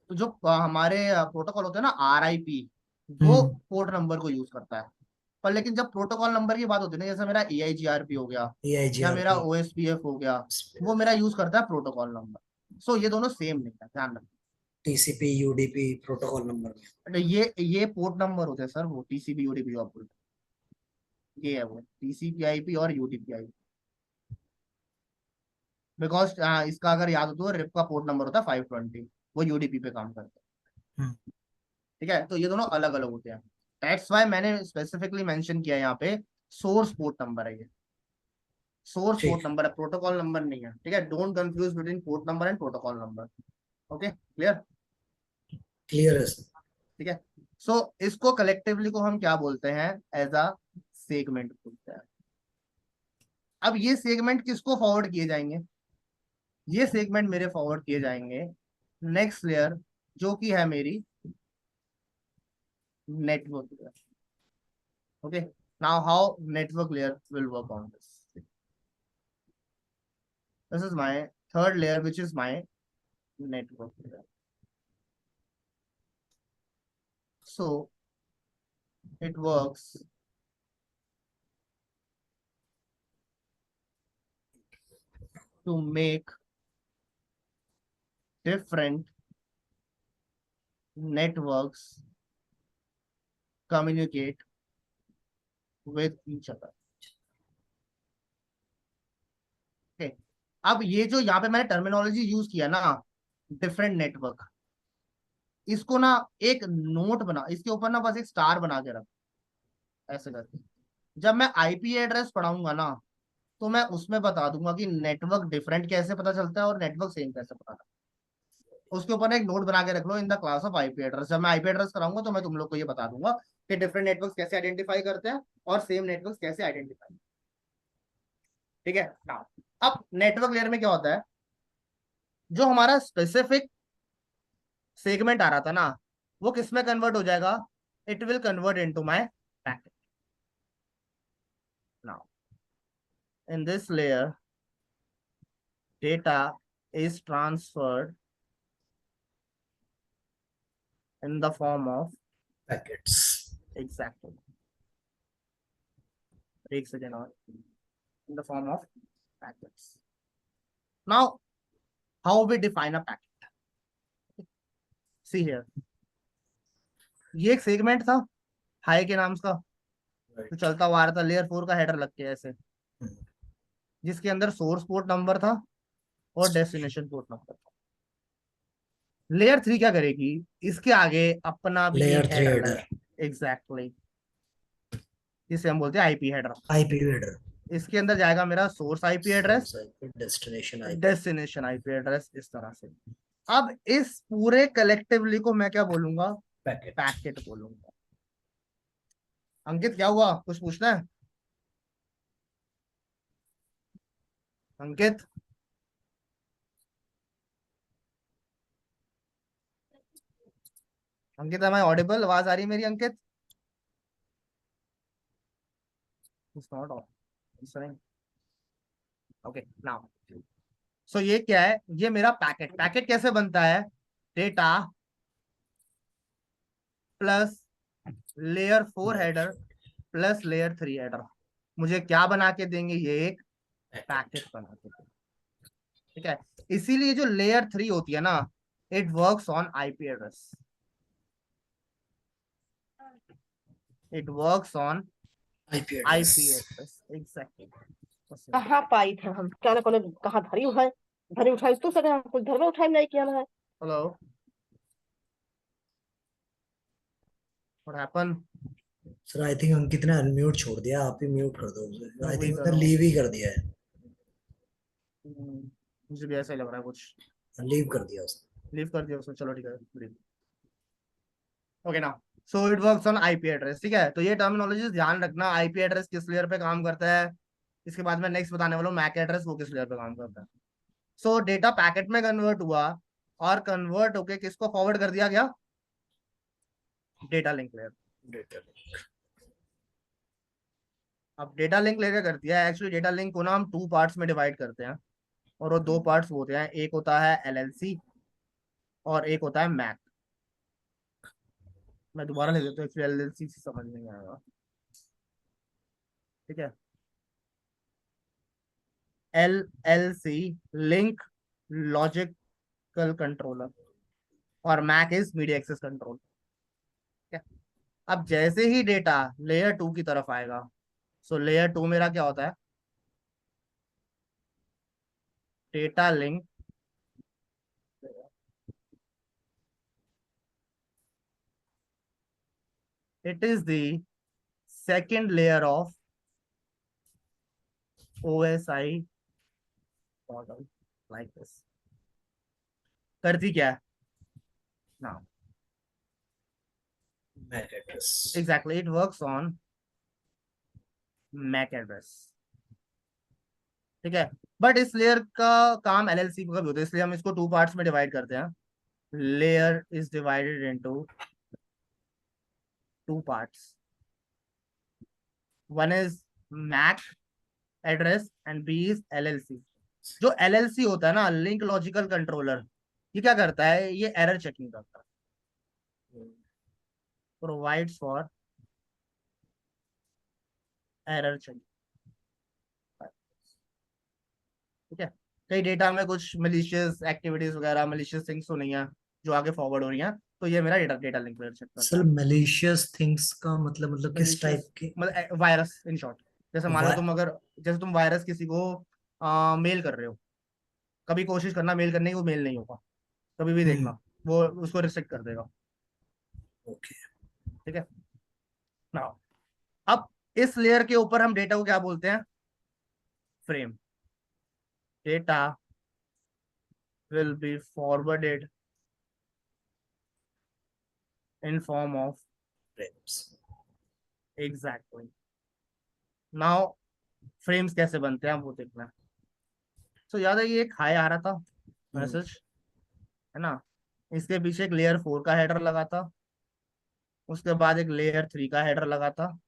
तो जो हमारे प्रोटोकॉल होते हैं ना, RIP, वो हम्म। पोर्ट नंबर को यूज करता है। पर लेकिन जब प्रोटोकॉल नंबर की बात होती है ना, जैसे मेरा EIGRP हो गया या मेरा AIGRP। OSPF हो गया, वो मेरा यूज करता है प्रोटोकॉल नंबर। सो ये दोनों सेम नहीं है, ध्यान रखना। टीसीपी यूडीपी प्रोटोकॉल नंबर में। तो ये पोर्ट नंबर होते हैं सर, वो टीसीपी यूडीपी आप बोलते हैं, ये है वो टीसीपी आईपी और यूडीपी आईपी। बिकॉज इसका अगर याद हो तो रिप का पोर्ट नंबर होता है 520, वो यूडीपी पे काम करता है। हम्म, ठीक है, तो ये दोनों अलग अलग होते हैं। दैट्स वाई मैंने स्पेसिफिकली मेंशन किया यहाँ पे सोर्स पोर्ट नंबर है ये, सोर्स ठीक पोर्ट नंबर है, प्रोटोकॉल नंबर नहीं है। ठीक है, don't confuse between port number and protocol number. Okay clear? Clear है सर। ठीक है, सो इसको कलेक्टिवली को हम क्या बोलते हैं? एज अ सेगमेंट बोलते हैं। अब ये सेगमेंट किसको फॉरवर्ड किए जाएंगे? ये सेगमेंट मेरे फॉरवर्ड किए जाएंगे नेक्स्ट लेयर, जो कि है मेरी network layer. Okay, now how network layer will work on this? This is my third layer, which is my network layer. So it works to make different networks communicate with each other. Okay. अब ये जो यहाँ पे मैंने terminology use किया ना, different network, इसको ना एक नोट बना, इसके ऊपर ना बस एक स्टार बना के रख, ऐसे करके जब मैं आईपी एड्रेस पढ़ाऊंगा ना, तो मैं उसमें बता दूंगा कि नेटवर्क डिफरेंट कैसे पता चलता है और नेटवर्क सेम कैसे पता चलता है। उसके ऊपर एक नोट बना के रख लो, in the class of IP address. जब मैं आईपी एड्रेस कराऊंगा तो मैं तुम लोग को ये बता दूंगा कि डिफरेंट नेटवर्क कैसे आइडेंटिफाई करते हैं और सेम नेटवर्क कैसे आइडेंटिफाई। ठीक है ना? अब नेटवर्क लेयर में क्या होता है, जो हमारा स्पेसिफिक सेगमेंट आ रहा था ना, वो किस में कन्वर्ट हो जाएगा? It will convert into my packet. Now in this layer data is transferred in the form of packets. exactly एक सेकेंड और, in the form of packets. Now how we define a packet? See here, ये एक segment था high के नाम का, तो चलता हुआ आ रहा था लेयर 4 का हेडर लग के ऐसे, जिसके अंदर सोर्स पोर्ट नंबर था और डेस्टिनेशन पोर्ट नंबर था। लेयर 3 क्या करेगी? इसके आगे अपना भी लेयर एक 3 हेडर हेडर, लगा, एग्जैक्टली, जिसे हम बोलते हैं आईपी हेडर। आईपी हेडर, इसके अंदर जाएगा मेरा source IP address, destination IP, destination IP address, इस तरह से। अब इस पूरे कलेक्टिवली को मैं क्या बोलूंगा? पैकेट। पैकेट बोलूंगा। अंकित क्या हुआ, कुछ पूछना है? अंकित, अंकित am I ऑडिबल? आवाज आ रही है मेरी अंकित? It's not answering. Okay, now. So ये क्या है? ये मेरा पैकेट। पैकेट कैसे बनता है? Data plus layer 4 header plus layer 3 header मुझे क्या बना के देंगे? ये एक पैकेट बना के देंगे। ठीक है, इसीलिए जो लेयर 3 होती है ना, it works on IP address, it works on IP IP address. Address, exactly. कहाँ पाई थे हम क्या ना कौन कहाँ धरी उठाए, धरी उठाई तो सके हम कुछ धर में उठाई नहीं किया है। Hello, what happen? Sir I think Ankit ने अनम्यूट छोड़ दिया, आप ही म्यूट कर दो उसे। मैं आई वही थिंक कर उसने रहा हूँ। लीव ही कर दिया है, मुझे भी ऐसा ही लग रहा है कुछ। लीव कर दिया उसने। लीव कर दिया उसने, चलो ठीक है। ओके ना, so it works on IP address. ठीक है, तो ये टर्मिनोलॉजी ध्यान रखना, आईपी एड्रेस किस लेयर पे काम करता है। इसके बाद मैं नेक्स्ट बताने वाला हूँ मैक एड्रेस, वो किस लेयर पे काम करता है। सो डेटा पैकेट में कन्वर्ट हुआ और कन्वर्ट होके किसको फॉरवर्ड कर दिया गया? Data link layer. अब डेटा लिंक लेयर कर दिया, एक्चुअली डेटा लिंक को ना हम 2 पार्ट्स में डिवाइड करते हैं, और वो 2 पार्ट्स होते हैं, एक होता है एलएलसी और एक होता है मैक। मैं दोबारा लिख देता हूँ, एक्चुअली एलएलसी से समझ नहीं आएगा। ठीक है, LLC लिंक लॉजिकल कंट्रोलर, और MAC is media access control. अब जैसे ही डेटा लेयर 2 की तरफ आएगा, सो लेयर 2 मेरा क्या होता है, data link, it is the second layer of OSI model like this। करती क्या है now? MAC address. Exactly, it works on MAC address। ठीक है, बट इस लेयर का काम LLC का भी होता है, इसलिए हम इसको 2 पार्ट्स में डिवाइड करते हैं। Layer is divided into 2 parts, one is MAC address and B is LLC। जो LLC होता है ना, लिंक लॉजिकल कंट्रोलर, ये क्या करता है, ये एरर चेकिंग करता है, प्रोवाइड्स फॉर एरर चेकिंग। ठीक है, कई डेटा में कुछ मलिशियस एक्टिविटीज वगैरह, मलिशियस थिंग्स तो नहीं है जो आगे फॉरवर्ड हो रही हैं, तो ये मेरा डेटा लिंक लेयर चेक करता सर है। मैलिशियस थिंग्स का मतलब किस टाइप के? मतलब वायरस इन शॉर्ट। जैसे मान लो तुम अगर, जैसे तुम वायरस किसी को मेल कर रहे हो, कभी कोशिश करना मेल करने की, वो मेल नहीं होगा, कभी भी देखना, वो उसको रिस्ट्रिक्ट कर देगा। ओके। ठीक है ना, अब इस लेयर के ऊपर हम डेटा को क्या बोलते हैं, frame. Data will be forwarded in form of frames. exactly। now frames कैसे बनते हैं वो देखना है। तो याद है ये एक हाई आ रहा था मैसेज, है ना, इसके पीछे एक लेयर 4 का हेडर लगा था, उसके बाद एक लेयर 3 का हेडर लगा था,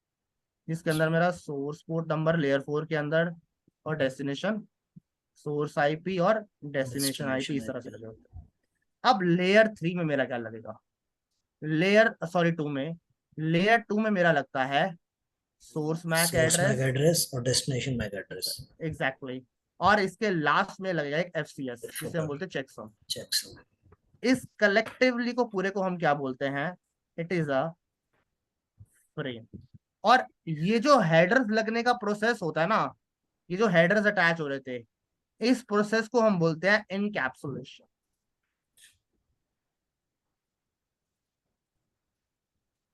जिसके अंदर मेरा सोर्स पोर्ट नंबर लेयर 4 के अंदर, और डेस्टिनेशन सोर्स आईपी और डेस्टिनेशन आईपी इस तरह से लगे होते हैं। अब लेयर 3 में मेरा क्या लगेगा, लेयर 2 में मेरा लगता है source MAC source MAC address, address और डेस्टिनेशन मैक एड्रेस। एग्जैक्टली। और इसके लास्ट में लगेगा एक FCS, जिसे हम बोलते हैं चेकसम। चेकसम। इस कलेक्टिवली को पूरे को हम क्या बोलते हैं, इट इज अ फ्रेम। और ये जो हेडर्स लगने का प्रोसेस होता है ना, ये जो हेडर्स अटैच हो रहे थे, इस प्रोसेस को हम बोलते हैं इनकैप्सुलेशन।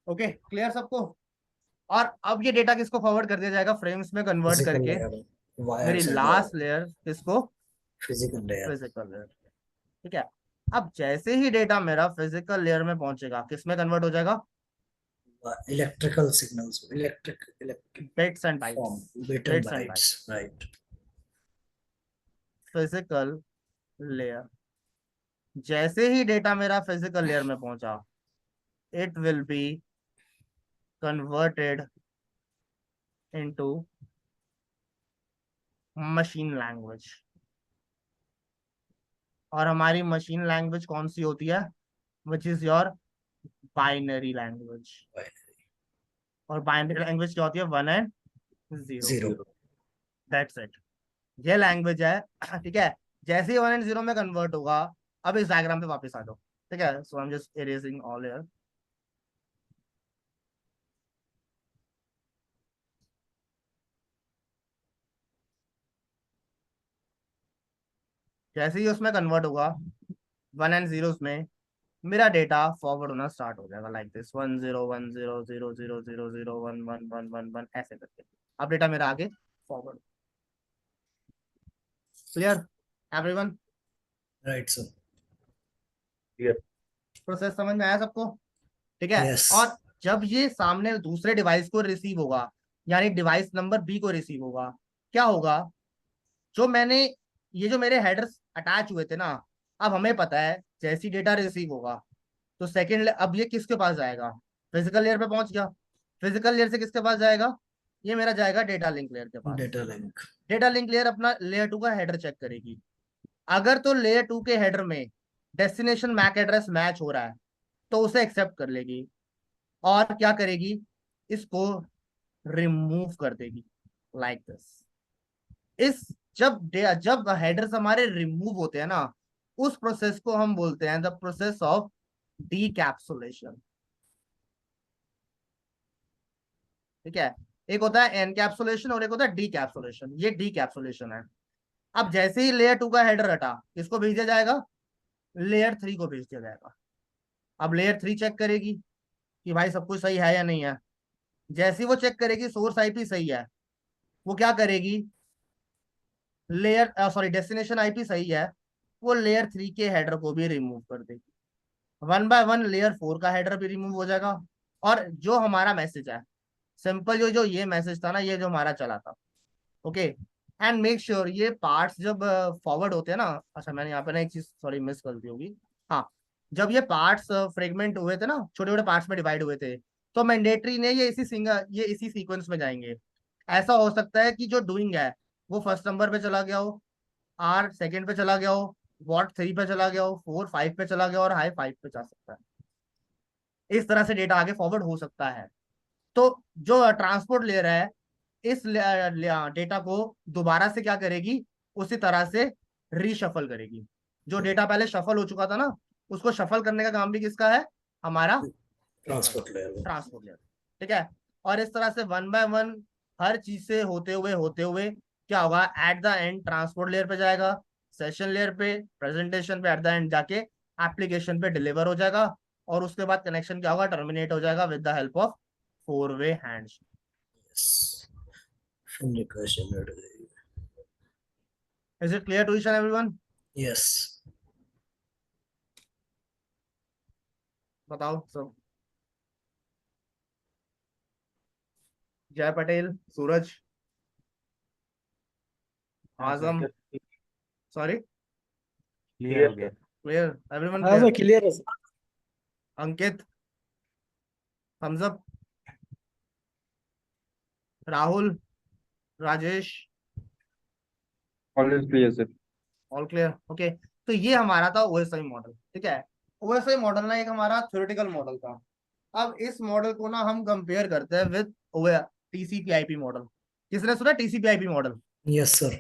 ओके, क्लियर सबको? और अब ये डेटा किसको फॉरवर्ड कर दिया जाएगा, फ्रेम्स में कन्वर्ट फिजिकल करके लेयर, मेरी वायर्स एंड लास्ट लेयर किसको, फिजिकल लेयर। Physical layer. ठीक है, अब जैसे ही डेटा मेरा फिजिकल लेयर में पहुंचेगा, किस में कन्वर्ट हो जाएगा, electrical signals, electric bits and form, bytes, bit and bits and bytes, right. Physical layer. जैसे ही डेटा मेरा फिजिकल लेयर में पहुंचा, it will be converted into machine language. और हमारी मशीन लैंग्वेज कौन सी होती है, which is your binary language. और बाइनरी लैंग्वेज क्या होती है, 1 एंड 0। 0। दैट्स इट, ये लैंग्वेज है। ठीक है, जैसे ही 1 एंड 0 में कन्वर्ट होगा, अब इस डायग्राम पे वापस आ जाओ। ठीक है, so I am just erasing all here. जैसे ही उसमें कन्वर्ट होगा 1 एंड 0 में, मेरा डेटा फॉरवर्ड होना स्टार्ट हो जाएगा लाइक दिस, 10100000011111 ऐसे करके। अब डेटा मेरा आगे forward. Clear everyone? Right sir. Process समझ में आया सबको? ठीक है। Yes. और जब ये सामने दूसरे डिवाइस को रिसीव होगा, यानी डिवाइस नंबर B को रिसीव होगा, क्या होगा, जो मैंने, ये जो मेरे हेडर्स अटैच हुए थे ना, अब हमें पता है जैसी डेटा रिसीव होगा तो सेकंड, अब ये किसके पास जाएगा, फिजिकल लेयर पे पहुंच गया, फिजिकल लेयर से किसके पास जाएगा, ये मेरा जाएगा डेटा लिंक लेयर के पास। Data link. Data link layer अपना लेयर 2 का हेडर चेक करेगी, अगर तो लेयर 2 के हेडर में डेस्टिनेशन मैक एड्रेस मैच हो रहा है तो उसे एक्सेप्ट कर लेगी, और क्या करेगी, इसको रिमूव कर देगी लाइक दिस। इस जब हेडर्स हमारे रिमूव होते हैं ना, उस प्रोसेस को हम बोलते हैं द प्रोसेस ऑफ डीकैप्सुलेशन। ठीक है, एक होता है एनकैप्सुलेशन और एक होता है डीकैप्सुलेशन। ये डीकैप्सुलेशन है। अब जैसे ही लेयर 2 का हेडर हटा, किसको भेज दिया जाएगा? लेयर 3 को भेज दिया जाएगा। अब लेयर 3 चेक करेगी कि भाई सब कुछ सही है या नहीं है। जैसे ही वो चेक करेगी सोर्स आईपी सही है, वो क्या करेगी? लेयर सॉरी डेस्टिनेशन आईपी सही है, वो लेयर 3 के हेडर को भी रिमूव कर देगी। 1 बाय 1 लेयर 4 का हेडर भी रिमूव हो जाएगा। और जो हमारा मैसेज है, सिंपल जो जो ये मैसेज था ना, ये जो हमारा चला था, ओके। एंड मेक श्योर ये पार्ट्स जब फॉरवर्ड होते हैं ना, अच्छा मैंने यहाँ पे ना एक चीज सॉरी मिस कर दी होगी। हाँ, जब ये पार्ट्स फ्रेगमेंट हुए थे ना, छोटे छोटे पार्ट्स में डिवाइड हुए थे, तो मैंडेटरी ने ये इसी सीक्वेंस में जाएंगे। ऐसा हो सकता है कि जो डूइंग है वो फर्स्ट नंबर पे चला गया हो, आर सेकंड पे चला गया हो, वॉट 3 पे चला गया हो, 4 5 पे चला गया हो और हाई 5 पे जा सकता है। इस तरह से डेटा आगे फॉरवर्ड हो सकता है। तो जो ट्रांसपोर्ट लेयर है, इस डेटा को दोबारा से क्या करेगी? उसी तरह से रीशफल करेगी। जो डेटा पहले शफल हो चुका था ना, उसको शफल करने का काम भी किसका है? हमारा ट्रांसपोर्ट लेयर। Transport layer. ठीक है, और इस तरह से 1 बाय 1 हर चीज से होते हुए क्या होगा? At the end transport layer पे जाएगा, सेशन लेयर पे, प्रेजेंटेशन पे, एट द एंड जाके एप्लीकेशन पे डिलीवर हो जाएगा। और उसके बाद कनेक्शन क्या होगा? टर्मिनेट हो जाएगा विद द हेल्प ऑफ 4-वे hands. From request generated. Is it clear to each and everyone? Yes. बताओ सब। जय पटेल, सूरज, आजम, सॉरी, क्लियर हो गया। Clear everyone? हाँ सर, क्लियर? क्लियर है सर। अंकित, हमजब, Rahul, Rajesh, always clear sir. All clear? Okay. तो ये हमारा था ओएसआई मॉडल। ठीक है, ओएसआई मॉडल ना एक हमारा थ्योरेटिकल मॉडल था। अब इस मॉडल को ना हम कंपेयर करते हैं विद टीसीपी/आईपी मॉडल। किसने सुना टीसीपी/आईपी मॉडल? Yes sir.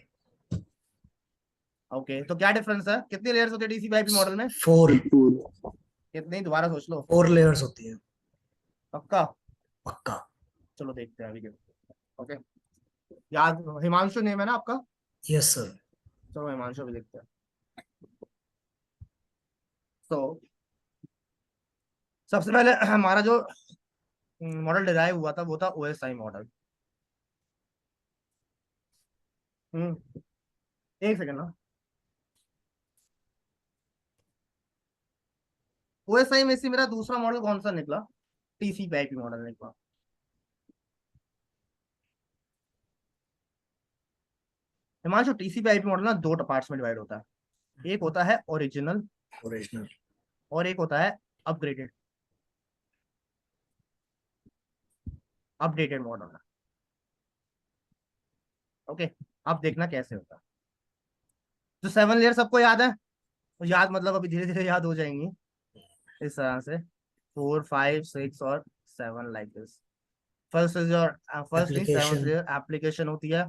ओके, तो क्या डिफरेंस है? कितनी लेयर्स होती है टीसीपी/आईपी मॉडल में? 4 कितनी? दोबारा सोच लो। 4 layers होती है। पक्का? पक्का। चलो देखते हैं अभी। ओके, याद हिमांशु नेम है ना आपका? Yes sir. चलो हिमांशु भी देखते हैं। तो सबसे पहले हमारा जो मॉडल डिराइव हुआ था वो था ओएसआई मॉडल। एक सेकंड ना। ओएसआई में से मेरा दूसरा मॉडल कौन सा निकला? टीसीपी/आईपी मॉडल निकला। हिमांशु, टीसीपी/आईपी मॉडल ना 2 पार्ट्स में डिवाइड होता है। एक होता है ओरिजिनल Original. और एक होता है अपग्रेडेड, अपडेटेड मॉडल। ओके, अब देखना कैसे होता है। तो 7 लेयर सबको याद है? तो याद मतलब अभी धीरे धीरे याद हो जाएंगी इस तरह से। 4 5 6 और 7 like this. First is your first नहीं, 7th लेयर एप्लीकेशन होती है।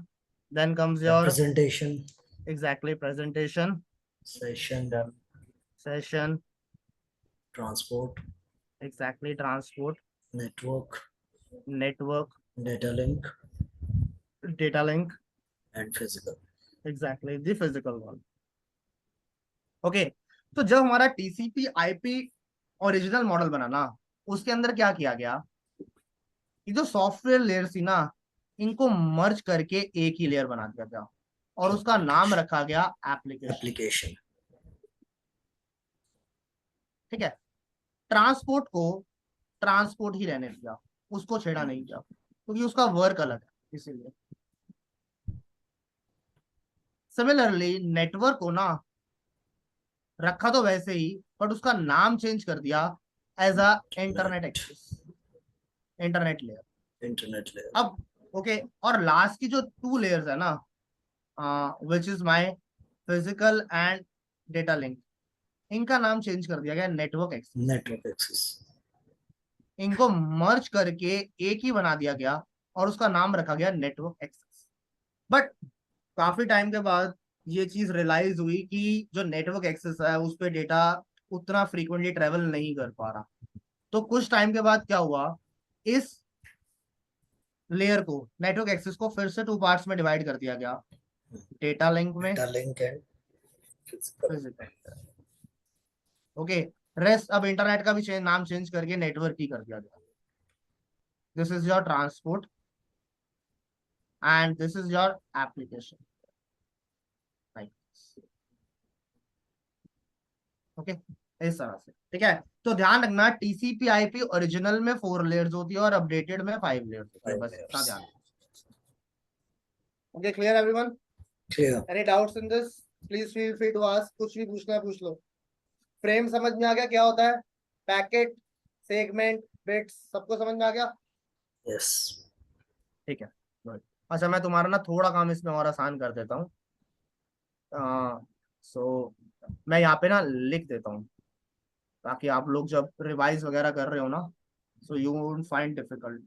Then comes your Presentation. Exactly presentation, Session. Session, Transport. Exactly transport, Network. Network, Data link. Data link, And physical. Exactly the physical one. Okay, तो जब हमारा टीसीपी/आईपी original model बना ना, उसके अंदर क्या किया गया? ये जो सॉफ्टवेयर लेयर थी ना, इनको मर्ज करके एक ही लेयर बना दिया गया और उसका नाम रखा गया एप्लीकेशन। Application. ठीक है, ट्रांसपोर्ट को ट्रांसपोर्ट ही रहने दिया, उसको छेड़ा नहीं किया क्योंकि उसका वर्क अलग है, इसीलिए। सिमिलरली नेटवर्क को ना रखा तो वैसे ही, बट उसका नाम चेंज कर दिया as a internet access, internet layer. Internet layer. अब ओके, और लास्ट की जो 2 लेयर्स है ना, which is my physical and data link, इनका नाम चेंज कर दिया गया नेटवर्क एक्सेस। Network access. इनको मर्ज करके एक ही बना दिया गया और उसका नाम रखा गया नेटवर्क एक्सेस। बट काफी टाइम के बाद ये चीज रियलाइज हुई कि जो नेटवर्क एक्सेस है उस पर डेटा उतना फ्रीक्वेंटली ट्रेवल नहीं कर पा रहा। तो कुछ टाइम के बाद क्या हुआ, इस लेयर को, नेटवर्क एक्सेस को फिर से 2 पार्ट्स में डिवाइड कर दिया गया, डेटा लिंक में, data link and physical. Physical. Okay, rest अब इंटरनेट का भी नाम चेंज करके नेटवर्क ही कर दिया गया। This is your transport and this is your application. Okay, इस तरह से, ठीक है। तो ध्यान रखना, टीसीपी आईपी ओरिजिनल में 4 लेयर्स होती है और अपडेटेड में 5 लेयर्स होती है, बस इतना ध्यान। Okay, clear everyone? Clear. Any doubts in this? Please feel free to ask, कुछ भी पूछना है पूछ लो। फ्रेम समझ में आ गया क्या होता है? पैकेट, सेगमेंट, बिट्स, सबको समझ में आ गया? यस। ठीक है, गुड। अच्छा, मैं तुम्हारा ना थोड़ा काम इसमें और आसान कर देता हूँ। सो मैं यहाँ पे ना लिख देता हूँ, ताकि आप लोग जब रिवाइज वगैरह कर रहे हो ना, so you won't find difficult.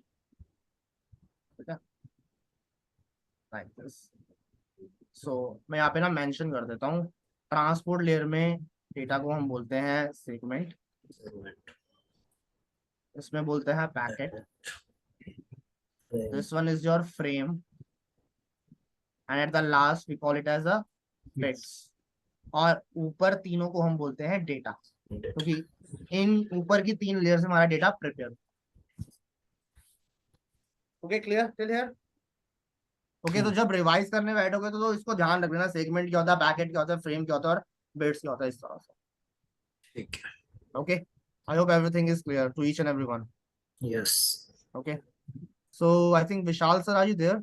ठीक है, लाइक दिस। सो मैं यहाँ पे ना मेंशन कर देता हूँ, ट्रांसपोर्ट लेयर में डेटा को हम बोलते हैं सेगमेंट, इसमें बोलते हैं packet, this one is your frame, and at the last we call it as a bits, और ऊपर तीनों को हम बोलते हैं डेटा, क्योंकि इन ऊपर की 3 लेयर से हमारा data prepare. Okay, clear till here? Okay, तो जब रिवाइज करने बैठोगे तो इसको ध्यान रखना, सेगमेंट क्या होता है, पैकेट क्या होता है, फ्रेम क्या होता है और बिट्स क्या होता है, इस तरह से। ठीक है। Okay, I hope everything is clear to each and everyone. Yes. Okay, so I think Vishal sir, are you there?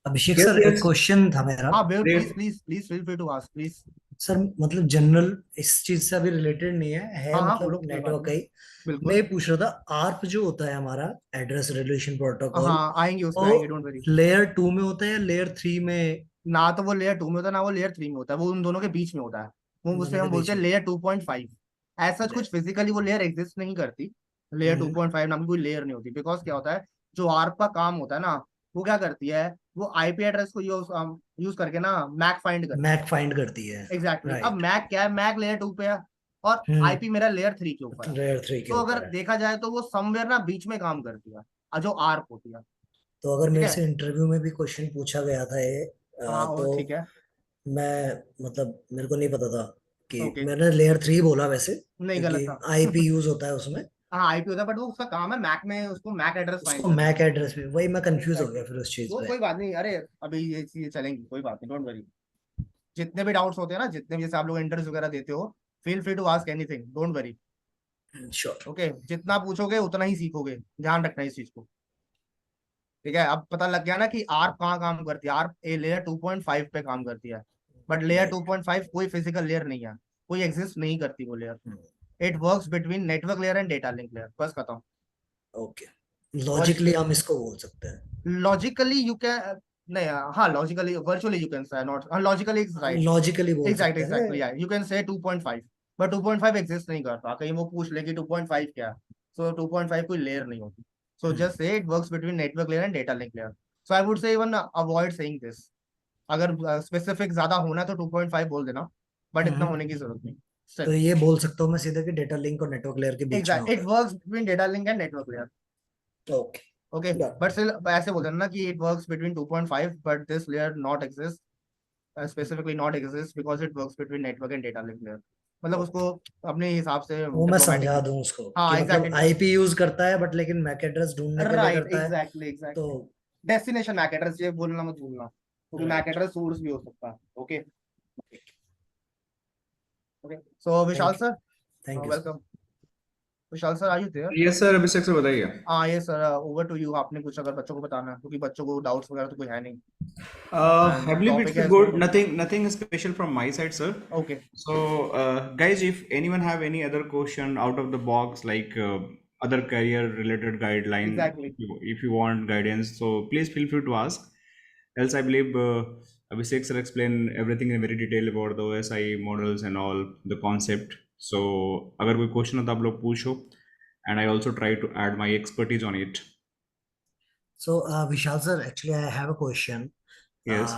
Abhishek Yes, sir, एक yes. क्वेश्चन था मेरा। हाँ, बिल्कुल, Yes. Please feel free to ask, please. Sir मतलब general इस चीज से अभी रिलेटेड नहीं है हाँ, मतलब बोलो, कोई बात नेटवर्क का नहीं, ही। बिल्कुल। मैं ये पूछ रहा था, आर्प जो होता है हमारा एड्रेस रिजोल्यूशन प्रोटोकॉल, हाँ, आएंगे उसमें, आएंगे, डोंट वरी। लेयर 2 में होता है या लेयर 3 में? ना तो वो लेयर 2 में होता है, ना वो लेयर 3 में होता है, वो उन दोनों के बीच में होता है। वो उसे दोनों हम के बोलते बीच हैं में। लेयर 2.5। ऐसा कुछ फिजिकली वो लेयर एग्जिस्ट नहीं करती, लेयर 2.5 नाम की कोई लेयर नहीं होती। बिकॉज क्या होता है, जो आर्प का काम होता है ना, वो क्या करती है, वो आईपी एड्रेस को यूज करके ना मैक फाइंड करती है। मैक फाइंड करती है। एग्जैक्टली। अब राइट। मैक क्या है, मैक लेयर 2 पे है और आईपी मेरा लेयर 3 के ऊपर है। लेयर 3 के तो ऊपर अगर है। देखा जाए तो वो समवेयर ना बीच में काम करती है, जो आर्प होती है। तो अगर ठीक मेरे है, से इंटरव्यू में भी क्वेश्चन पूछा गया था ये, हाँ, और तो ठीक है, मैं मतलब मेरे को नहीं पता था कि ओके, मैंने लेयर 3 बोला वैसे, नहीं, क्योंकि गलत था। आईपी यूज होता है उसमें। हाँ, आईपी होता है, बट वो उसका काम है मैक में उसको मैक एड्रेस फाइंड उसको करना। मैक एड्रेस भी, वही मैं कंफ्यूज हो एग्जैक्टली, गया फिर उस चीज वो पे। कोई बात नहीं, अरे अभी ये चीजें चलेंगी, कोई बात नहीं, डोंट वरी। जितने भी डाउट्स होते हैं ना, जितने भी जैसे आप लोग इंटरव्यूज वगैरह देते हो, feel free to ask anything, don't worry. Sure. Okay, जितना पूछोगे उतना ही सीखोगे, ध्यान रखना इस चीज को। ठीक है, अब पता लग गया ना कि आर्प कहाँ काम करती है। आर्प ए लेयर 2.5 पे काम करती है, बट लेयर 2.5 कोई फिजिकल लेयर नहीं है, कोई एग्जिस्ट नहीं करती वो layer. It works between network layer and data link layer, बस खत्म। ओके, और लॉजिकली हम इसको बोल सकते हैं। लॉजिकली यू कैन, नहीं, हाँ, logically, virtually you can say not, logically is right. Logically बोल एग्जैक्टली, सकते हैं exactly, you can say 2.5, but 2.5 exist नहीं करता। कहीं वो पूछ ले कि 2.5 क्या है, सो 2.5 कोई लेयर नहीं होती। So just say it works between network layer and data link layer. So I would say even avoid saying this. अगर स्पेसिफिक ज्यादा होना है तो 2.5 बोल देना, बट इतना होने की जरूरत नहीं। तो ये बोल सकता हूँ मैं सीधा कि डेटा लिंक और नेटवर्क लेयर के बीच में एग्जैक्ट, इट होता works between data link and network layer. है। ओके। ओके, बट स्टिल ऐसे बोल देना ना कि it works between 2.5 but this layer not exist, specifically not exist because it works between network and data link layer। मतलब उसको अपने हिसाब से वो मैं समझा डिप्लोमेटिकली। दूं उसको कि हाँ, मतलब एग्जैक्टली, आईपी यूज करता है बट लेकिन मैक एड्रेस ढूंढने के लिए राइट, करता है। एग्जैक्टली, तो एग्जैक्टली। डेस्टिनेशन मैक एड्रेस, ये बोलना मत भूलना, क्योंकि मैक एड्रेस सोर्स भी हो सकता है। Okay, okay, so Vishal sir, thank you. Welcome. Vishal sir, are you there? Yes sir, Abhishek sir बताइए। हाँ, ये सर, ओवर टू यू। आपने कुछ अगर बच्चों को बताना है, क्योंकि बच्चों को डाउट्स वगैरह तो कोई है नहीं, I and believe topic it's है good. इसमें। Nothing special from my side, sir. Okay, So, guys, if anyone have any other question out of the box, like other career related guideline, exactly, if you want guidance, so please feel free to ask. Else, I believe Abhishek sir explained everything in very detail about the OSI models and all the concept. So, अगर कोई question हो तो आप लोग पूछो, and I also try to add my expertise on it. So Vishal sir, actually I have a question. Yes.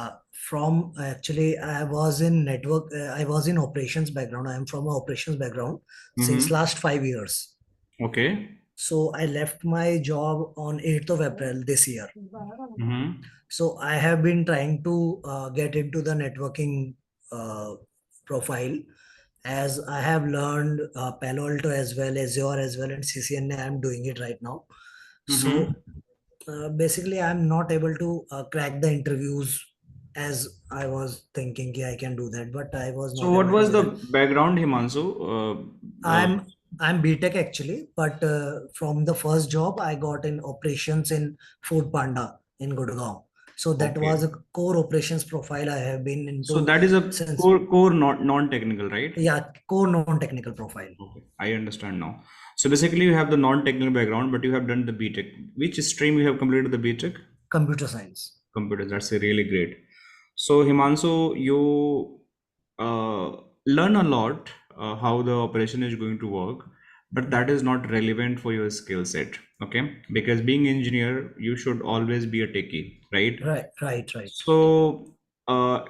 From actually, I was in network, I was in operations background. I am from an operations background since Mm-hmm. last 5 years. Okay. So I left my job on 8th of April this year. Mm-hmm. So I have been trying to get into the networking profile, as I have learned Palo Alto as well, Azure as well, and CCNA. I'm doing it right now. Mm-hmm. So basically, I'm not able to crack the interviews as I was thinking I can do that, but I was So not what able to was do the that. background, Himanshu? I'm I'm BTech actually, but from the first job I got in operations in Food Panda in Gurgaon. So that Okay. was a core operations profile I have been So into that is a since, core not non-technical, right? yeah, core non-technical profile, Okay, I understand now. So basically, you have the non-technical background, but you have done the BTech. Which stream you have completed the BTech? computer science. Computers. That's really great. So Himanshu, you learn a lot how the operation is going to work, but that is not relevant for your skill set. Okay, because being engineer, you should always be a techie, right? Right, right, right. So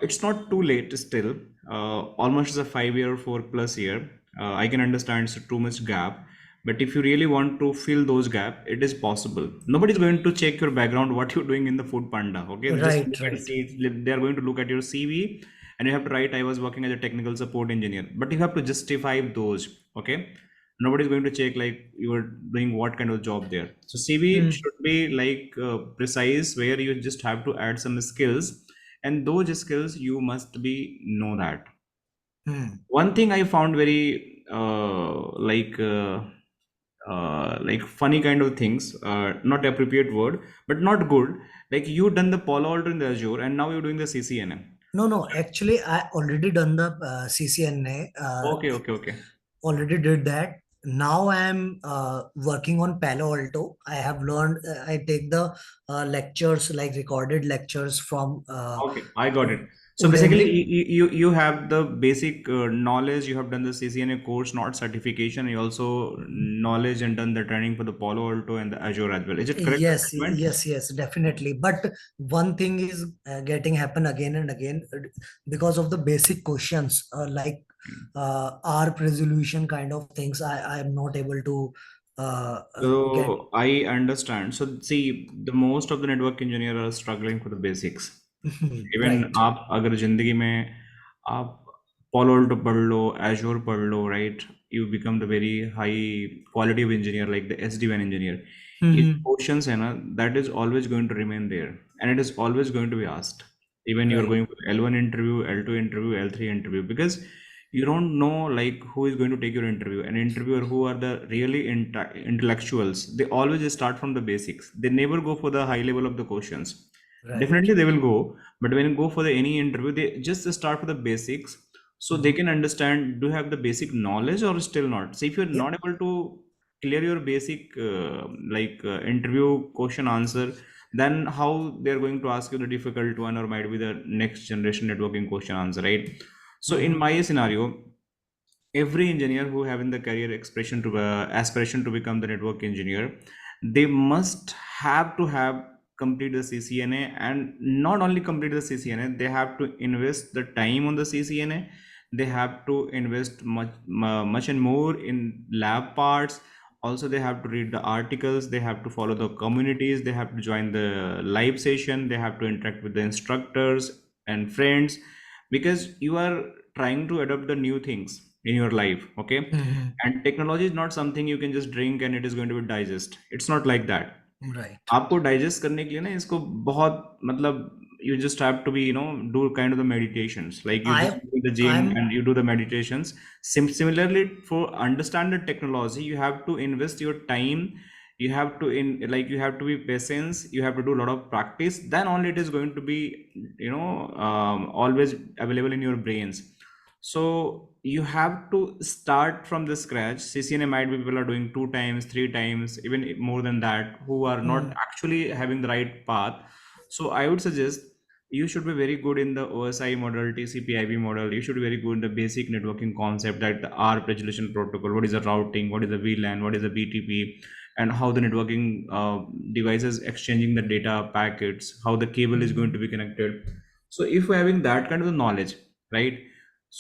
it's not too late still. Almost a 5 year, 4+ year. I can understand it's too much gap, but if you really want to fill those gap, it is possible. Nobody's going to check your background, what you're doing in the Food Panda. Okay, they just Right, look and right. see. They are going to look at your CV, and you have to write, "I was working as a technical support engineer." But you have to justify those. Okay, nobody's going to check like you were doing what kind of job there. So CV Hmm. should be like precise, where you just have to add some skills, and those skills you must be know that. Hmm. One thing I found very like funny kind of things, not appropriate word, but not good. Like you done the Palo Alto in the Azure, and now you're doing the CCNA. No, no, actually, I already done the CCNA, Okay, okay, okay. already did that. Now I am working on Palo Alto. I have learned, I take the lectures, like recorded lectures from Okay, I got it. So basically, Udemy. you have the basic knowledge. You have done the CCNA course, not certification. You also knowledge and done the training for the Palo Alto and the Azure as well. Is it correct Yes, statement? yes, yes, definitely. But one thing is getting happen again and again because of the basic questions, like ARP resolution kind of things. I am not able to get. So I understand. So see, the most of the network engineer are struggling for the basics. Even Right. आप अगर जिंदगी में आप Palo Alto पढ़ लो, Azure पढ़ लो, right? You become the very high quality of engineer, like the SD-WAN engineer. ये Mhm. questions है ना, that is always going to remain there, and it is always going to be asked. Even you are Right. going for L1 interview, L2 interview, L3 interview, because you don't know like who is going to take your interview. An interviewer who are the really intellectuals, they always start from the basics. They never go for the high level of the questions. Right. Definitely they will go, but when you go for the any interview, they just start for the basics, so they Mhm. can understand, do you have the basic knowledge or still not. So if you're Yeah. not able to clear your basic interview question answer, then how they're going to ask you the difficult one, or might be the next generation networking question answer, right? So in Mhm. my scenario, every engineer who having the career expression to aspiration to become the network engineer, they must have to have complete the CCNA, and not only complete the CCNA, they have to invest the time on the CCNA. They have to invest much and more in lab parts. Also, they have to read the articles, they have to follow the communities, they have to join the live session, they have to interact with the instructors and friends, because you are trying to adopt the new things in your life. Okay, Mhm. and technology is not something you can just drink and it is going to be digest. It's not like that. Right. आपको digest करने के लिए ना इसको बहुत मतलब you just have to be do kind of the meditations, like you just I do the gym I'm and you do the meditations. Similarly, for understand the technology, you have to invest your time. You have to you have to be patience, you have to do a lot of practice, then only it is going to be always available in your brains. So you have to start from the scratch. CCNA might be people are doing 2 times, 3 times, even more than that, who are not mm, actually having the right path. So I would suggest you should be very good in the OSI model, TCP/IP model. You should be very good in the basic networking concept, that the ARP resolution protocol. What is the routing? What is the VLAN? What is the BTP? And how the networking devices exchanging the data packets, how the cable is going to be connected. So if you having that kind of knowledge, right,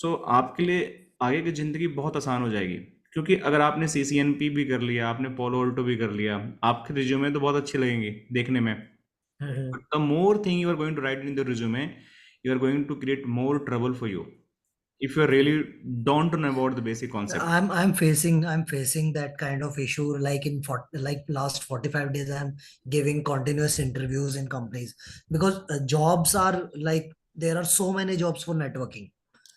so आपके लिए आगे की जिंदगी बहुत आसान हो जाएगी। क्योंकि अगर आपने CCNP भी कर लिया, आपने पोलो ऑल्टो भी कर लिया, आपके रिज्यूमे तो बहुत अच्छे लगेंगे देखने में, Mhm. but the more thing you are going to write in the resume, you are going to create more trouble for you if you really don't know about the basic concept. I'm facing that kind of issue, like like last 45 days I'm giving continuous interviews in companies, because jobs are like, there are so many jobs for networking.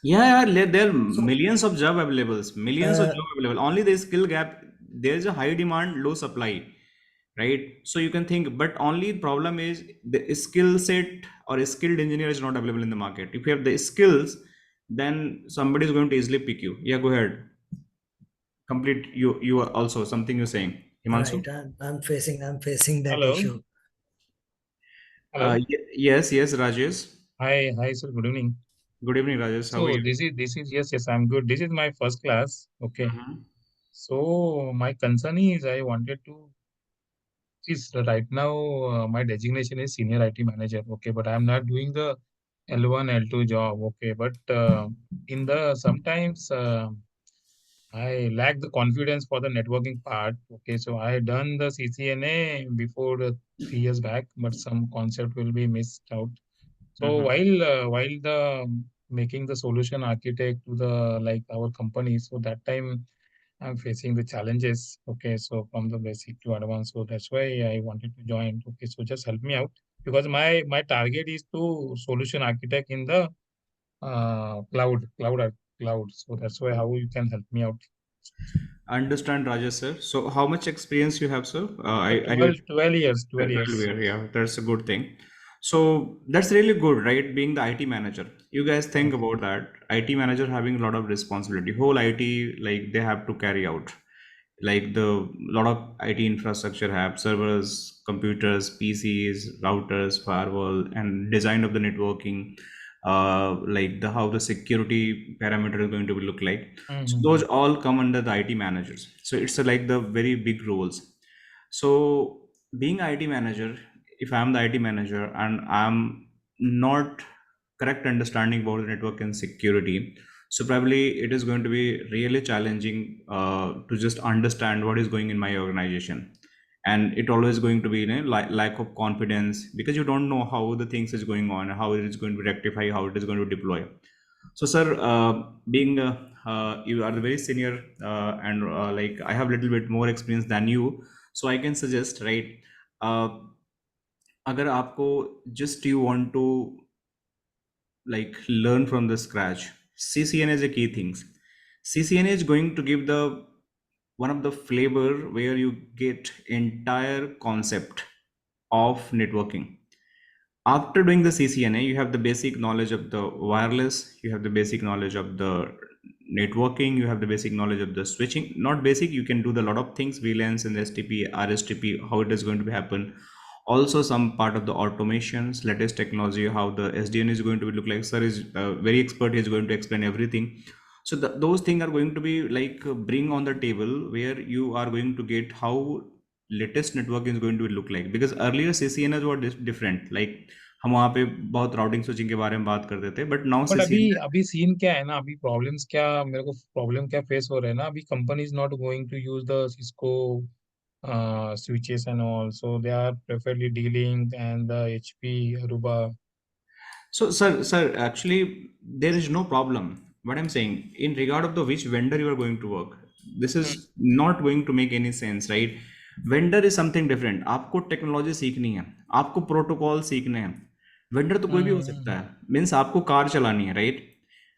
Yeah, there are So millions of job available, millions of uh, job available. Only the skill gap, there is a high demand, low supply, right? So you can think, but only problem is the skill set or a skilled engineer is not available in the market. If you have the skills, then somebody is going to easily pick you. Yeah, go ahead. Complete. You are also something you're saying, Himanshu. right, I'm facing that Hello, issue. hello. Yes, Rajesh. Hi, sir. Good evening. Good evening, Rajesh. How are So you? this is yes, I'm good. This is my first class. Okay. Mhm. So my concern is I wanted to is right now my designation is senior IT manager. Okay, but I'm not doing the L1 L2 job. Okay, but in the sometimes I lack the confidence for the networking part. Okay, so I done the CCNA before 3 years back, but some concept will be missed out. So Mhm. while the making the solution architect to the like our company, so that time I'm facing the challenges. Okay, so from the basic to advanced, so that's why I wanted to join. Okay, so just help me out because my target is to solution architect in the cloud. So that's why how you can help me out. Understand, Rajesh sir. So, how much experience you have, sir? So I heard 12 years, 12 12 years. year. Yeah, that's a good thing. So that's really good, right? Being the IT manager, you guys think Okay. about that. IT manager having a lot of responsibility. Whole IT, like they have to carry out, like the lot of IT infrastructure have servers, computers, PCs, routers, firewall, and design of the networking, like the how the security parameter is going to look like. So Mm-hmm. those all come under the IT managers. So it's like the very big roles. So being IT manager, if I'm the IT manager and I'm not correct understanding about the network and security, so probably it is going to be really challenging to just understand what is going in my organization, and it always going to be, you know, lack of confidence because you don't know how the things is going on, how it is going to rectify, how it is going to deploy. So, sir, being you are the very senior, and like I have a little bit more experience than you, so I can suggest, right? Uh, अगर आपको just you want to like learn from the scratch, CCNA is a key things. CCNA is going to give the one of the flavor where you get entire concept of networking. After doing the CCNA, you have the basic knowledge of the wireless, you have the basic knowledge of the networking, you have the basic knowledge of the switching. Not basic, you can do the lot of things, VLANs and STP, RSTP, how it is going to be happen. Also, some part of the automations, latest technology, how the SDN is going to be look like. Sir is very expert. He is going to explain everything. So those things are going to be like bring on the table where you are going to get how latest networking is going to look like, because earlier CCNAs were different, like हम वहाँ पे बहुत routing switching के बारे में बात करते थे, बट नाउ बट अभी CCNA। अभी सीन क्या है ना, अभी प्रॉब्लम्स क्या मेरे को प्रॉब्लम क्या फेस हो रहा है ना, अभी company is not going to use the Cisco switches and all, so they are preferably dealing and the HP Aruba. So, sir, actually, there is no problem. What I'm saying, in regard of the which vendor you are going to work, this Hmm. is not going to make any sense, right? Vendor is something different. आपको technology सीखनी है, आपको protocol सीखने हैं। Vendor तो कोई भी हो सकता Hmm. है, मीन्स आपको कार चलानी है, राइट?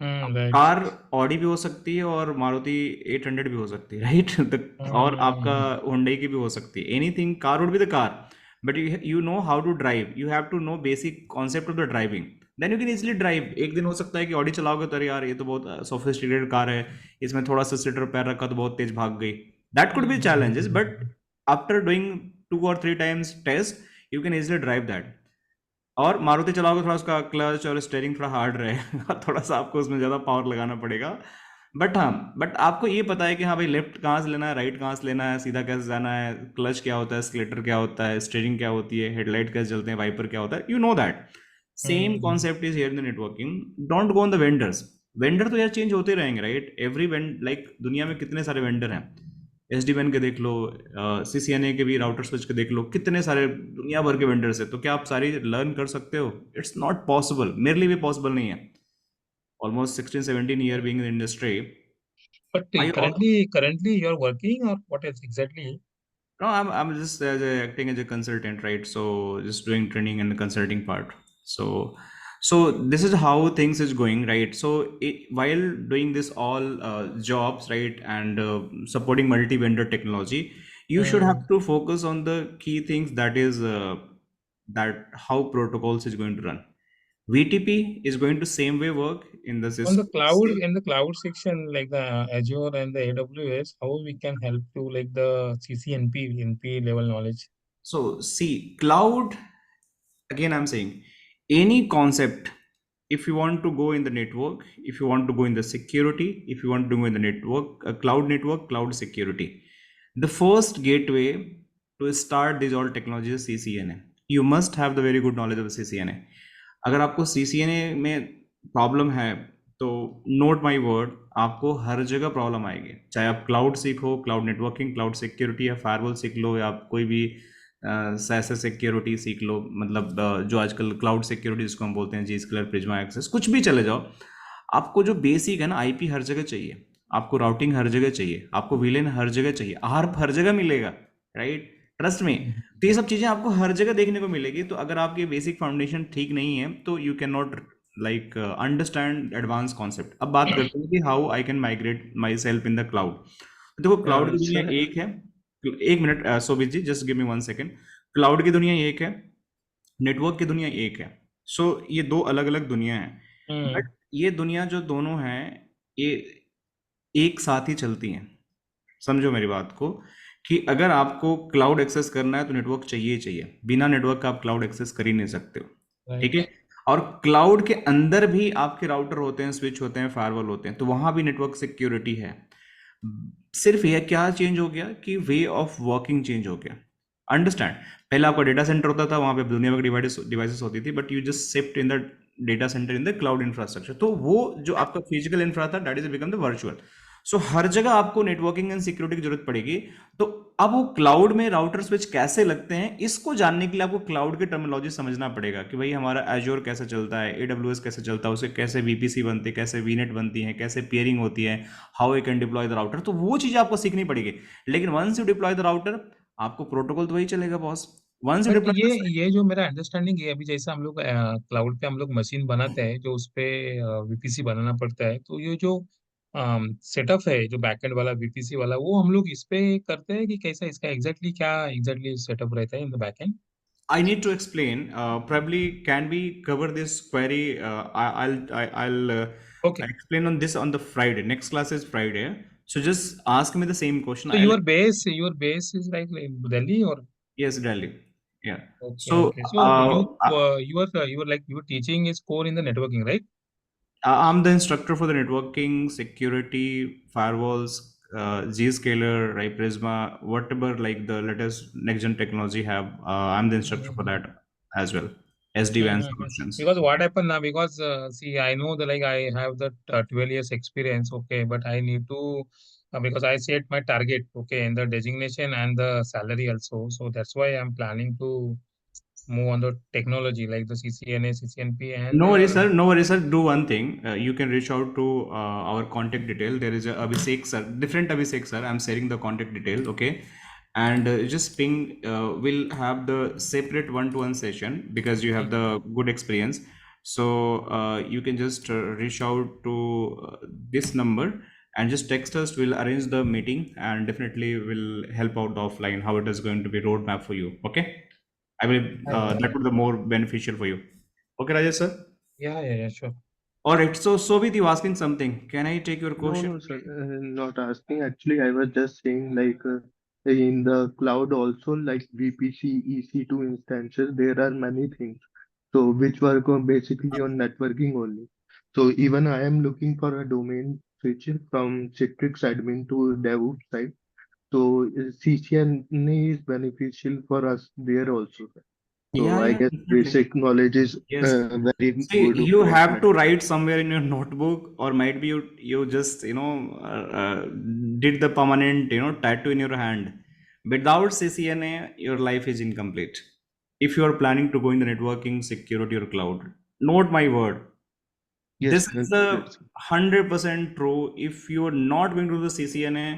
Right. कार ऑडी भी हो सकती है और मारुति 800 भी हो सकती है, राइट? और आपका Hmm. हुंडई की भी हो सकती है। Anything, car would be the car, but you know how to drive, you have to know basic concept of the driving, then you can easily drive. एक दिन हो सकता है कि ऑडी चलाओगे तो अरे यार ये तो बहुत सोफिस्टिकेटेड कार है, इसमें थोड़ा सा सीटर पैर रखा तो बहुत तेज भाग गई। That could be challenges, but after doing 2 or 3 times test you can easily drive that. और मारुति चलाओगे थोड़ा उसका क्लच और स्टेयरिंग थोड़ा हार्ड रहेगा, थोड़ा सा आपको उसमें ज़्यादा पावर लगाना पड़ेगा। बट हाँ, बट आपको ये पता है कि हाँ भाई लेफ्ट कहाँ से लेना है, राइट कहाँ से लेना है, सीधा कैसे जाना है, क्लच क्या होता है, स्केलेटर क्या होता है, स्टेयरिंग क्या होती है, हेडलाइट कैसे जलते हैं, वाइपर क्या होता है, you know that. Same concept is here in the networking. Don't go on the vendors. Vendor तो यार चेंज होते रहेंगे, राइट? एवरी लाइक दुनिया में कितने सारे वेंडर हैं. एसडीएन के देख लो, सीसीएनए के भी, राउटर स्विच के देख लो, कितने सारे दुनिया भर के वेंडर्स है. तो क्या आप सारी लर्न कर सकते हो? It's not possible. मेरे लिए भी पॉसिबल नहीं है. Almost 16-17 year being in industry. But I currently you're working or what is exactly? No, I'm just acting as a consultant, right? So just doing training and the consulting part. So this is how things is going, right? So while doing this all jobs, right, and supporting multi-vendor technology, you should have to focus on the key things, that is that how protocols is going to run. VTP is going to same way work in the On system. the cloud section, like the Azure and the AWS, how we can help to like the CCNP, NP level knowledge? So see, cloud, again I'm saying, any concept, if you want to go in the network, if you want to go in the security, if you want to go in the network, network, cloud security, the first gateway to start these all technologies is CCNA. You must have the very good knowledge of CCNA. अगर आपको CCNA में problem है तो note my word, आपको हर जगह problem आएगी. चाहे आप क्लाउड सीखो, क्लाउड नेटवर्किंग, क्लाउड सिक्योरिटी, या फायरवॉल सीख लो, या आप कोई भी SaaS सिक्योरिटी सीख लो, मतलब जो आजकल क्लाउड सिक्योरिटी जिसको हम बोलते हैं, Zscaler, प्रिज्मा एक्सेस, कुछ भी चले जाओ, आपको जो बेसिक है ना, आईपी हर जगह चाहिए, आपको राउटिंग हर जगह चाहिए, आपको VLAN हर जगह चाहिए, आर्प हर जगह मिलेगा, राइट? ट्रस्ट में. तो ये सब चीज़ें आपको हर जगह देखने को मिलेगी. तो अगर आपकी बेसिक फाउंडेशन ठीक नहीं है तो you can not like understand advance concept. अब बात करते हैं कि how I can migrate my self in the cloud. देखो, क्लाउड की दुनिया एक है. एक minute Shobhit ji, just give me 1 second. Cloud की दुनिया एक है, नेटवर्क की दुनिया एक है. सो ये दो अलग अलग दुनिया है. बट ये दुनिया जो दोनों हैं, ये एक साथ ही चलती हैं. समझो मेरी बात को, कि अगर आपको क्लाउड एक्सेस करना है तो नेटवर्क चाहिए ही चाहिए. बिना नेटवर्क का आप क्लाउड एक्सेस कर ही नहीं सकते हो, ठीक है? और क्लाउड के अंदर भी आपके राउटर होते हैं, स्विच होते हैं, फायरवॉल होते हैं, तो वहां भी नेटवर्क सिक्योरिटी है. सिर्फ यह क्या चेंज हो गया कि वे ऑफ वर्किंग चेंज हो गया. अंडरस्टैंड? पहले आपका डेटा सेंटर होता था, वहां पे दुनिया भर की डिवाइसेस होती थी, but you just shift in the data center in the cloud infrastructure. तो वो जो आपका फिजिकल इंफ्रा था, that is become the virtual. So हर जगह आपको नेटवर्किंग एंड सिक्योरिटी की जरूरत पड़ेगी. तो अब वो क्लाउड में राउटर स्विच कैसे लगते हैं, इसको जानने के लिए आपको क्लाउड की टर्मिनोलॉजी समझना पड़ेगा, कि भाई हमारा एज्योर कैसे चलता है, AWS कैसे चलता है, उसे कैसे VPC बनती है, कैसे VNet बनती है, कैसे पेयरिंग होती है, how I can deploy the router. तो वो चीज़ आपको सीखनी पड़ेगी. लेकिन once you deploy the router, आपको प्रोटोकॉल तो वही चलेगा boss. Once you but deploy. ये जो मेरा अंडरस्टैंडिंग है, अभी जैसे हम लोग क्लाउड पे हम लोग मशीन बनाते हैं जो उस पे VPC बनाना पड़ता है, तो ये जो सेटअप है जो बैकएंड वाला VPC वाला, वो हम लोग इस पे करते हैं कि कैसा, इसका एग्जैक्टली सेटअप रहता है in the backend? I need to explain. Probably can we cover this query? I'll Okay. explain on this on the Friday. Next class is Friday. So just ask me the same question. So I'll your base is like in Delhi or? Yes, Delhi. Yeah. Okay, So okay. So you were teaching is core in the networking, right? I'm the instructor for the networking, security, firewalls, Zscaler, right, Prisma, whatever like the latest next gen technology have. I'm the instructor for that as well. SD-WAN solutions. Because what happened now, because see, I know that like I have the 12 years experience, okay, but I need to because I set my target, okay, in the designation and the salary also. So that's why I'm planning to move on the technology like the CCNA, CCNP, and No worries, sir. No worries, sir. Do one thing. You can reach out to our contact detail. There is a Abhishek, sir. Different Abhishek, sir. I'm sharing the contact detail. Okay. And just ping. We'll have the separate one-to-one session because you have the good experience. So you can just reach out to this number and just text us. We'll arrange the meeting and definitely will help out offline how it is going to be roadmap for you. Okay. I believe that would be more beneficial for you. Okay, Rajesh sir. yeah, sure. All right. So Sobit, you asking something? Can I take your question? No, sir, not asking. Actually, I was just saying, like, in the cloud also, like VPC, EC2 instances, there are many things. So, which work on basically on networking only. So, even I am looking for a domain switch from Citrix admin to DevOps side. So, CCNA is beneficial for us there also, sir. So Yeah, I yeah, guess definitely. basic knowledge is Yes. very See, good you for have to that. write somewhere in your notebook, or might be you just did the permanent tattoo in your hand. Without CCNA, your life is incomplete. If you are planning to go in the networking, security, or cloud, note my word. Yes, This is a that's 100% true. If you are not going to do the CCNA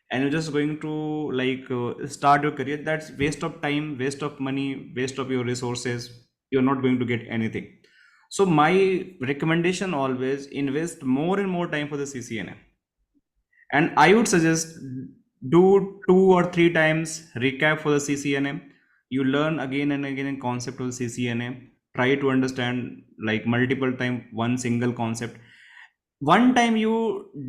and you're just going to start your career, that's waste of time, waste of money, waste of your resources. You're not going to get anything. So my recommendation always invest more and more time for the CCNA. And I would suggest do 2 or 3 times recap for the CCNA. You learn again and again in concept of CCNA. Try to understand like multiple time one single concept. One time you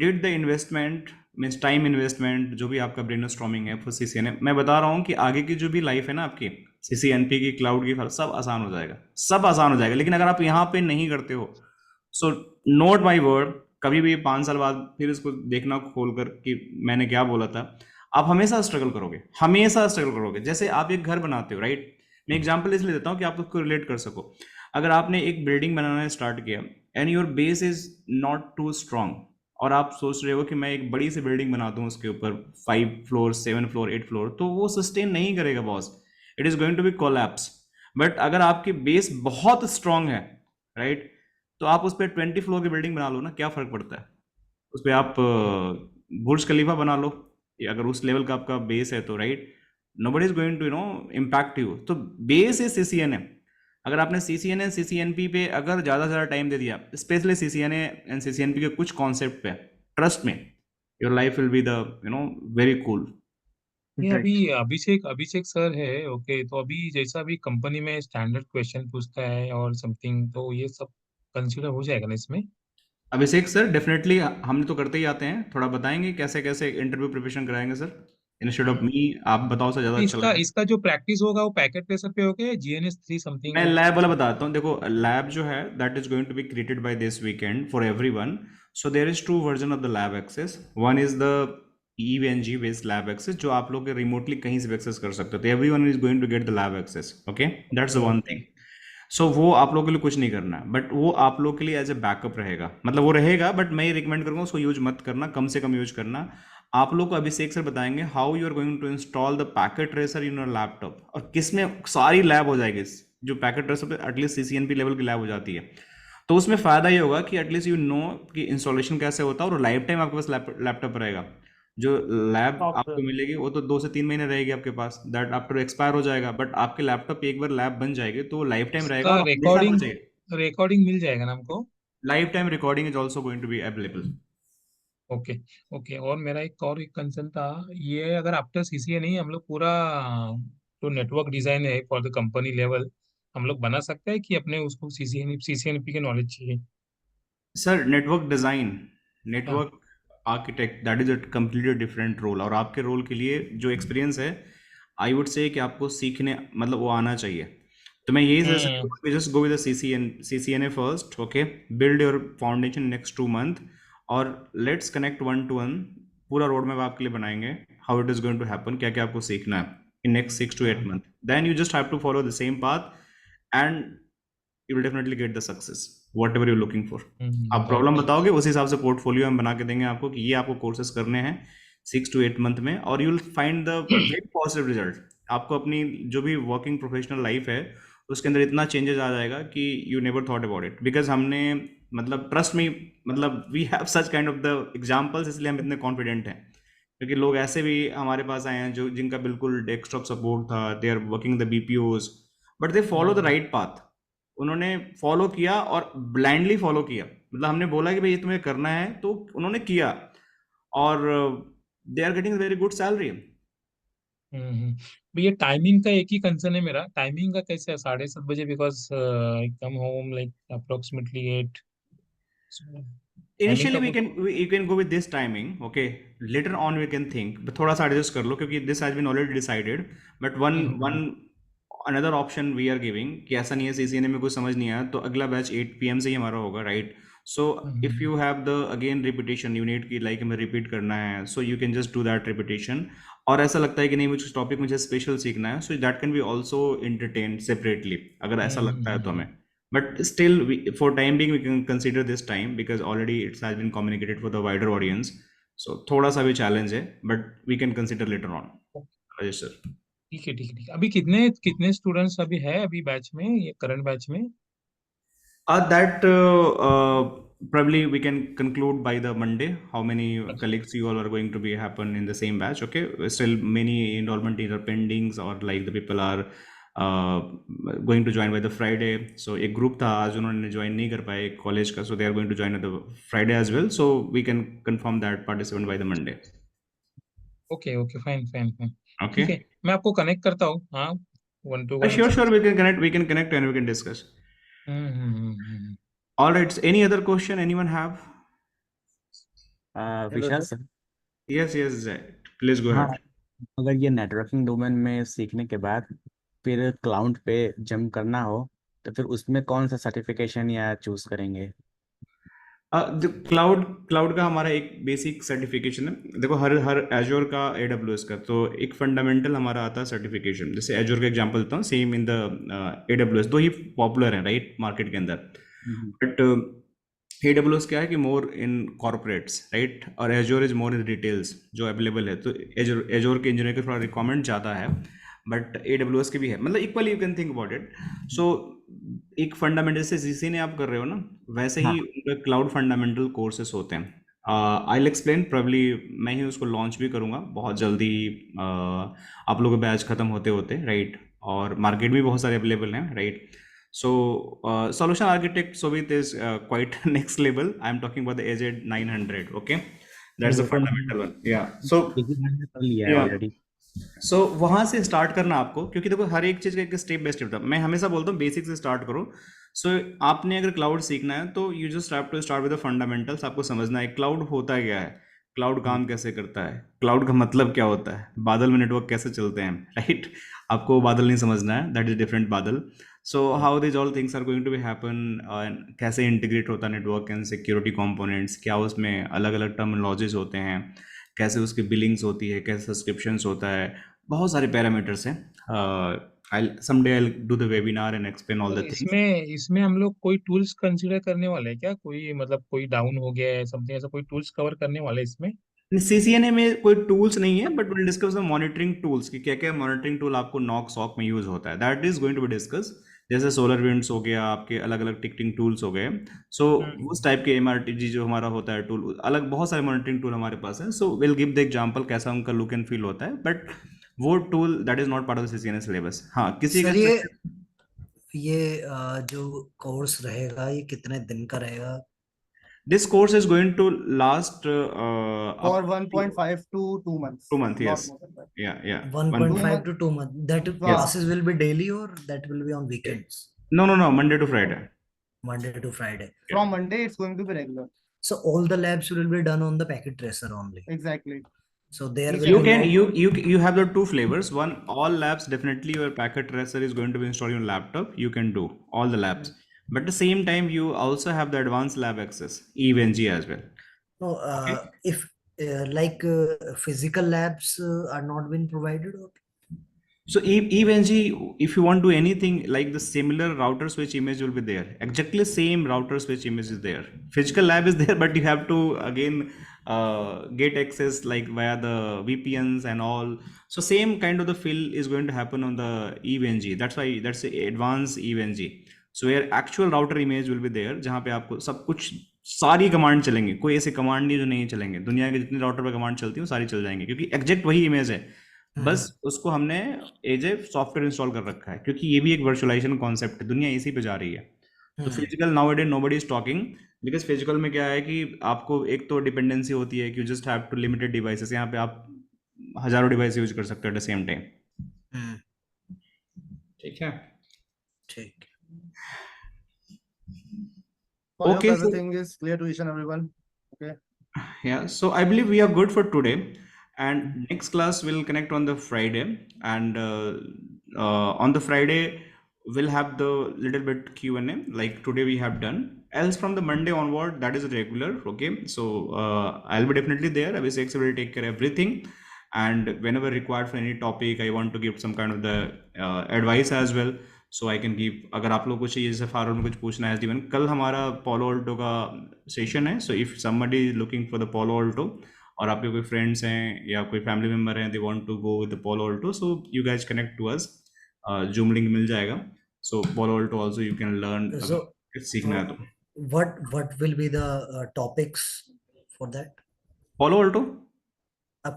did the investment means time investment जो भी आपका brain storming है for CCNA, मैं बता रहा हूँ कि आगे की जो भी लाइफ है ना आपकी CCNP की, क्लाउड की, सब आसान हो जाएगा, सब आसान हो जाएगा। लेकिन अगर आप यहाँ पे नहीं करते हो, सो नोट माई वर्ड, कभी भी 5 साल बाद फिर इसको देखना खोल कर कि मैंने क्या बोला था। आप हमेशा स्ट्रगल करोगे, हमेशा स्ट्रगल करोगे। जैसे आप एक घर बनाते हो, राइट? मैं एग्जाम्पल इसलिए देता हूँ कि आप उसको रिलेट कर सको। अगर आपने एक बिल्डिंग बनाना स्टार्ट किया and your base is not too strong, और आप सोच रहे हो कि मैं एक बड़ी सी बिल्डिंग बना दूं उसके ऊपर 5 फ्लोर 7 फ्लोर 8 फ्लोर, तो वो सस्टेन नहीं करेगा boss, it is going to be collapse. But अगर आपकी बेस बहुत स्ट्रांग है, राइट, तो आप उस पर 20 फ्लोर की बिल्डिंग बना लो ना, क्या फर्क पड़ता है? उस पर आप बुर्ज खलीफा बना लो, अगर उस लेवल का आपका बेस है तो, right, nobody is going to impact you. तो बेस इज CCNA। अगर आपने CCNA CCNP पे अगर ज़्यादा से ज़्यादा टाइम दे दिया, स्पेशली CCNA एंड CCNP के कुछ कॉन्सेप्ट पे, ट्रस्ट में your life will be the very cool. ये right. अभी अभिषेक अभिषेक सर है, ओके, तो अभी जैसा भी कंपनी में स्टैंडर्ड क्वेश्चन पूछता है और समथिंग, तो ये सब कंसीडर हो जाएगा ना इसमें? अभिषेक सर, डेफिनेटली हम तो करते ही आते हैं। थोड़ा बताएंगे कैसे कैसे इंटरव्यू प्रिपरेशन कराएंगे सर, इंस्टेड ऑफ मी? आप बताओ सर, ज़्यादा अच्छा इसका लगेगा। इसका जो प्रैक्टिस होगा वो पैकेट प्रेशर पे होगा, GNS3 मैं समथिंग? लैब वाला बताता हूँ। देखो, लैब जो है that is going to be created by this weekend for everyone. So there is 2 version of the lab access. One is the EVNG based lab access, जो आप लोग रिमोटली कहीं से भी एक्सेस कर सकते हो, तो everyone is going to get the lab access, okay, that's the one thing. So वो आप लोगों के लिए कुछ नहीं करना है, बट वो आप लोग के लिए एज ए बैकअप रहेगा, मतलब वो रहेगा, बट मैं ये रिकमेंड करूँगा उसको यूज मत करना, कम से कम यूज करना। आप लोग को अभिषेक सर बताएंगे how you are going to install the packet tracer in your laptop, और किसमें सारी लैब हो जाएगी। जो पैकेट ट्रेसर पे एटलीस्ट CCNP लेवल की लैब हो जाती है, तो उसमें फ़ायदा ये होगा कि एटलीस्ट यू नो कि इंस्टॉलेशन कैसे होता है, और लाइफ टाइम आपके पास लैपटॉप रहेगा। जो लैब आपको मिलेगी वो तो 2 से 3 महीने रहेगी आपके पास, दैट आफ्टर एक्सपायर हो जाएगा। बट आपके लैपटॉप पे एक बार लैब बन जाएगी तो वो लाइफ टाइम रहेगा, इसका और हमेशा रिकॉर्डिंग बचेगा। रिकॉर्डिंग मिल जाएगा ना हमको? Lifetime recording is also going to be available. Okay okay. और मेरा एक कंसर्न था, ये अगर आफ्टर CCA नहीं, हम लोग पूरा जो नेटवर्क डिजाइन है फॉर द कंपनी लेवल हम लोग बना सकते हैं कि अपने उसको CCNP की नॉलेज चाहिए? सर, नेटवर्क डिज़ाइन, हाँ। Network architect, that is a completely different role. और आपके रोल के लिए जो एक्सपीरियंस है, आई वुड से कि आपको सीखने, मतलब वो आना चाहिए। तो मैं यही सजेस्ट हम्म करूँगा, just go with CCNA first, okay, build your foundation next 2 month, और लेट्स कनेक्ट 1 to 1। पूरा रोड मैप आपके लिए बनाएंगे, how it is going to happen, क्या क्या आपको सीखना है in next 6 to 8 month. Then you just have to follow the same path and you will definitely get the success whatever you looking for. आप problem right. बताओगे, उस हिसाब से पोर्टफोलियो हम बना के देंगे आपको कि ये आपको कोर्सेज करने हैं 6 to 8 मंथ में, और you will find the very positive result. आपको अपनी जो भी वर्किंग प्रोफेशनल लाइफ है उसके अंदर इतना चेंजेस आ जाएगा कि you never thought about it, because हमने, मतलब ट्रस्ट मी, मतलब we have such kind of the examples, इसलिए हम इतने कॉन्फिडेंट हैं। क्योंकि लोग ऐसे भी हमारे पास आए हैं जो जिनका बिल्कुल डेस्कटॉप सपोर्ट था, they are working the BPOs, but they follow the right path. उन्होंने फॉलो किया और ब्लाइंडली फॉलो किया, मतलब हमने बोला कि भाई ये तुम्हें करना है तो उन्होंने किया, और they are getting very good salary. भैया टाइमिंग का एक ही कंसर्न है मेरा, टाइमिंग का कैसे है? 7:30 बजे, because I come home like approximately 8। Timing initially का वी कुछ? Can you can go with this timing, okay, later on we can think, थोड़ा सा एडजस्ट कर लो, क्योंकि this has been already decided. But one one another option we are giving कि ऐसा नहीं है CCNA में कुछ समझ नहीं आया तो अगला बैच 8 PM से ही हमारा होगा, right? So if you have the again repetition, you need कि like हमें repeat करना है, so you can just do that repetition. और ऐसा लगता है कि नहीं मुझे उस topic मुझे special सीखना है, so that can be also entertained separately अगर ऐसा लगता है तो हमें. But still, for time being, we can consider this time because already it has been communicated for the wider audience. So थोड़ा सा भी challenge है, but we can consider later on. Rajesh sir. ठीक है ठीक है ठीक है। अभी कितने कितने स्टूडेंट्स अभी है अभी बैच में, ये करंट बैच में? That probably we can conclude by the Monday how many colleagues you all are going to be happen in the same batch. Okay, still many enrollment either pendings or like the people are going to join by the Friday. So एक group था आज उन्होंने join नहीं कर पाए college का, so they are going to join on the Friday as well. So we can confirm that participant by the Monday. Okay okay, fine fine fine, Okay. ठीक है। मैं आपको कनेक्ट करता हूँ, हाँ, 1-to-1। Sure, we can connect and we can discuss. All right. So any other question anyone have? Vishal sir, Yes, please go हाँ, ahead. अगर ये नेटवर्किंग डोमेन में सीखने के बाद फिर क्लाउड पे जंप करना हो तो फिर उसमें कौन सा सर्टिफिकेशन या चूज करेंगे? क्लाउड का हमारा एक बेसिक सर्टिफिकेशन है। देखो हर एजोर का AWS का तो एक फंडामेंटल हमारा आता है सर्टिफिकेशन। जैसे एजोर का एग्जांपल देता हूँ, सेम इन द AWS, दो ही पॉपुलर हैं राइट मार्केट के अंदर। बट AWS क्या है कि मोर इन कॉर्पोरेट्स राइट, और एजोर इज मोर इन डिटेल्स जो अवेलेबल है। तो एजोर के इंजीनियर का थोड़ा रिक्वायरमेंट ज़्यादा है, बट AWS के भी है, मतलब equally you can think about it. So एक फंडामेंटल से जीसी ने आप कर रहे हो ना, वैसे ही उनके क्लाउड फंडामेंटल कोर्सेस होते हैं। आई विल एक्सप्लेन, प्रॉब्ली मैं ही उसको लॉन्च भी करूँगा बहुत जल्दी, आप लोगों के बैच खत्म होते होते राइट, और मार्केट में बहुत सारे अवेलेबल हैं right. So solution architect Sovit is quite next level. I'm talking about the AZ 900. Okay, that's the fundamental one. Yeah. So लिया है yeah. ऑलरेडी। सो वहाँ से स्टार्ट करना आपको, क्योंकि देखो हर एक चीज़ का एक स्टेप बाय स्टेप था। मैं हमेशा बोलता हूँ बेसिक से स्टार्ट करो। सो आपने अगर क्लाउड सीखना है तो you just have to start with the fundamentals. आपको समझना है क्लाउड होता क्या है, क्लाउड काम कैसे करता है, क्लाउड का मतलब क्या होता है, बादल में नेटवर्क कैसे चलते हैं राइट। आपको बादल नहीं समझना है, दैट इज डिफरेंट बादल। So how this all things are going to be happen, कैसे इंटीग्रेट होता है नेटवर्क एंड सिक्योरिटी कंपोनेंट्स, क्या उसमें अलग अलग टर्मिनोलॉजीज होते हैं, कैसे उसकी बिलिंग्स होती है, कैसे सब्सक्रिप्शंस होता है, बहुत सारे पैरामीटर्स हैं। someday I'll do the webinar and explain all the things. इसमें हम लोग कोई टूल्स कंसीडर करने वाले हैं क्या? कोई मतलब कोई डाउन हो गया है समथिंग, ऐसा कोई टूल्स कवर करने वाले हैं इसमें? CCNA में कोई टूल्स नहीं है, but will discuss the monitoring tools कि क्या क्या मॉनिटरिंग टूल आपको नॉक सॉक में यूज होता है, that is going to be discuss. जैसे सोलर विंड्स हो गया, आपके अलग अलग टिकटिंग टूल्स हो गए। सो उस टाइप के MRTG जो हमारा होता है टूल, अलग बहुत सारे मॉनिटरिंग टूल हमारे पास है। So will give the example कैसा उनका लुक एंड फील होता है, बट वो tool that is not part of the CCNA syllabus. हाँ, किसी का ये जो कोर्स रहेगा ये कितने दिन का रहेगा? This course is going to last for 1.5 to 2 months. 2 months, Not yes. more than that. Yeah. 1.5 to 2 months. That Yes. classes will be daily or that will be on weekends? No, Monday to Friday. Monday to Friday. From Monday, it's going to be regular. So all the labs will be done on the packet tracer only. Exactly. So there will You be can no- you have the two flavors. One, all labs definitely your packet tracer is going to be installed on your laptop. You can do all the labs, but at the same time you also have the advanced lab access, EVNG as well. No, if physical labs are not being provided. Or? So EVNG, if you want to do anything like the similar router switch image will be there. Exactly same router switch image is there. Physical lab is there, but you have to again get access like via the VPNs and all. So same kind of the fill is going to happen on the EVNG. That's why that's the advanced EVNG. So where actual router image will be there, जहाँ पे आपको सब कुछ सारी command चलेंगे। कोई ऐसे command नहीं जो नहीं चलेंगे। दुनिया के जितने राउटर पे कमांड चलती हैं सारी चल जाएंगी, क्योंकि एग्जैक्ट वही इमेज है, बस उसको हमने एज ए सॉफ्टवेयर इंस्टॉल कर रखा है, क्योंकि ये भी एक वर्चुअलाइजेशन कॉन्सेप्ट है, दुनिया इसी पे जा रही है। तो physical nowadays nobody is talking, because physical में क्या है कि आपको एक तो डिपेंडेंसी होती है कि you just have to limited devices. यहाँ पे आप हजारों डिवाइस यूज कर सकते हो एट द सेम टाइम। ठीक है, ठीक। Okay, so- Everything is clear to each and everyone. Okay. Yeah, so I believe we are good for today, and next class will connect on the Friday, and on the Friday we'll have the little bit Q&A like today we have done. Else from the Monday onward, that is regular. Okay, so I'll be definitely there. Abhishek sir will take care of everything, and whenever required for any topic, I want to give some kind of the advice as well. So I can give, अगर आप लोग को चाहिए जैसे फारूक में कुछ पूछना है, इवन कल हमारा पोलो ऑल्टो का सेशन है. So if somebody is looking for the polo Alto और आपके कोई फ्रेंड्स हैं या कोई फैमिली मेम्बर हैं, they want to go with the Palo Alto, so you guys connect to us. Zoom link मिल जाएगा. So Palo Alto also you can learn So, अगर सीखना है तो. what will be the topics for that? Polo Alto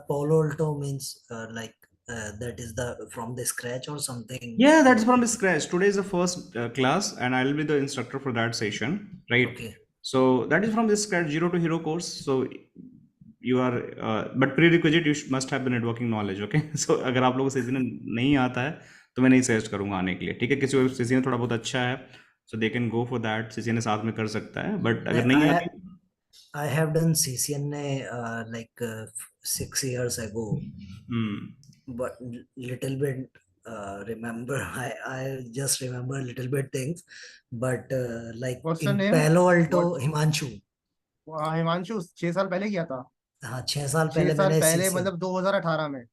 Palo Alto means that is the from the scratch or something. Yeah, that's from scratch. Today is the first class, and I'll be the instructor for that session, right? Okay. So that is from the scratch, zero to hero course. So you are, but prerequisite you must have the networking knowledge, okay? So अगर आप लोगों को season नहीं आता है तो मैं नहीं सजेस्ट करूंगा आने के लिए, ठीक है? किसी को सीजन थोड़ा बहुत अच्छा है, so they can go for that. Season साथ में कर सकता है, but अगर नहीं आती. I have done CCNA 6 years ago, but little bit remember I just remember a little bit things, but like What's your in name? Palo Alto, What? Himanshu. Himanshu 6 साल पहले किया था. हाँ 6 साल 6 पहले साल मैंने पहले CCNA मतलब 2018 में.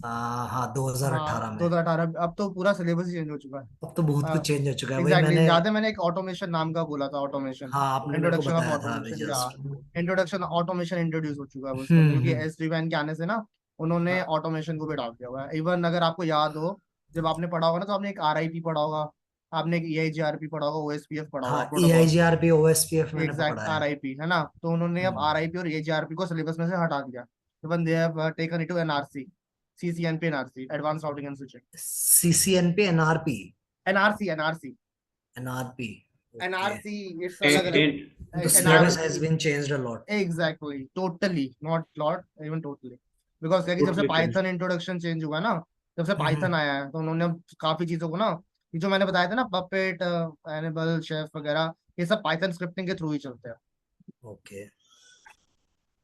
हाँ 2018 में. 2018. अब तो पूरा सिलेबस ही चेंज हो चुका है. अब तो बहुत कुछ चेंज हो चुका है. वही एग्जैक्टली. मैंने याद है मैंने एक ऑटोमेशन नाम का बोला था. ऑटोमेशन, हाँ आपने मेरे को इंट्रोडक्शन ऑफ बताया था अभी automation. Just. Introduction automation introduce हो चुका है उसमें, क्योंकि SD-WAN के आने से ना उन्होंने हाँ. ऑटोमेशन को भी डाल दिया हुआ है. इवन अगर आपको याद हो, जब आपने पढ़ा होगा ना, तो आपने एक RIP पढ़ा होगा, आपने एक EIGRP पढ़ा होगा, OSPF पढ़ा होगा, हाँ प्रोटोकॉल. EIGRP OSPF मैंने एग्जैक्ट पढ़ा है. RIP है ना. तो उन्होंने अब RIP और EIGRP को सिलेबस में से हटा दिया. Even they have taken it to NRC, CCNP, NRC, advance routing and switching. CCNP NRP. NRC. NRP. Okay. NRC, it's Eh, अलग अलग. eh, The syllabus has been changed a lot. Exactly, totally, not lot, even totally. Because क्या कि जब से Totally changed. Python introduction change हुआ ना, जब से पाइथन आया है, तो उन्होंने अब काफी चीजों को ना, ये जो मैंने बताया था ना, पपेट, एनेबल, शेफ वगैरह, ये सब पाइथन स्क्रिप्टिंग के थ्रू ही चलते हैं. Okay.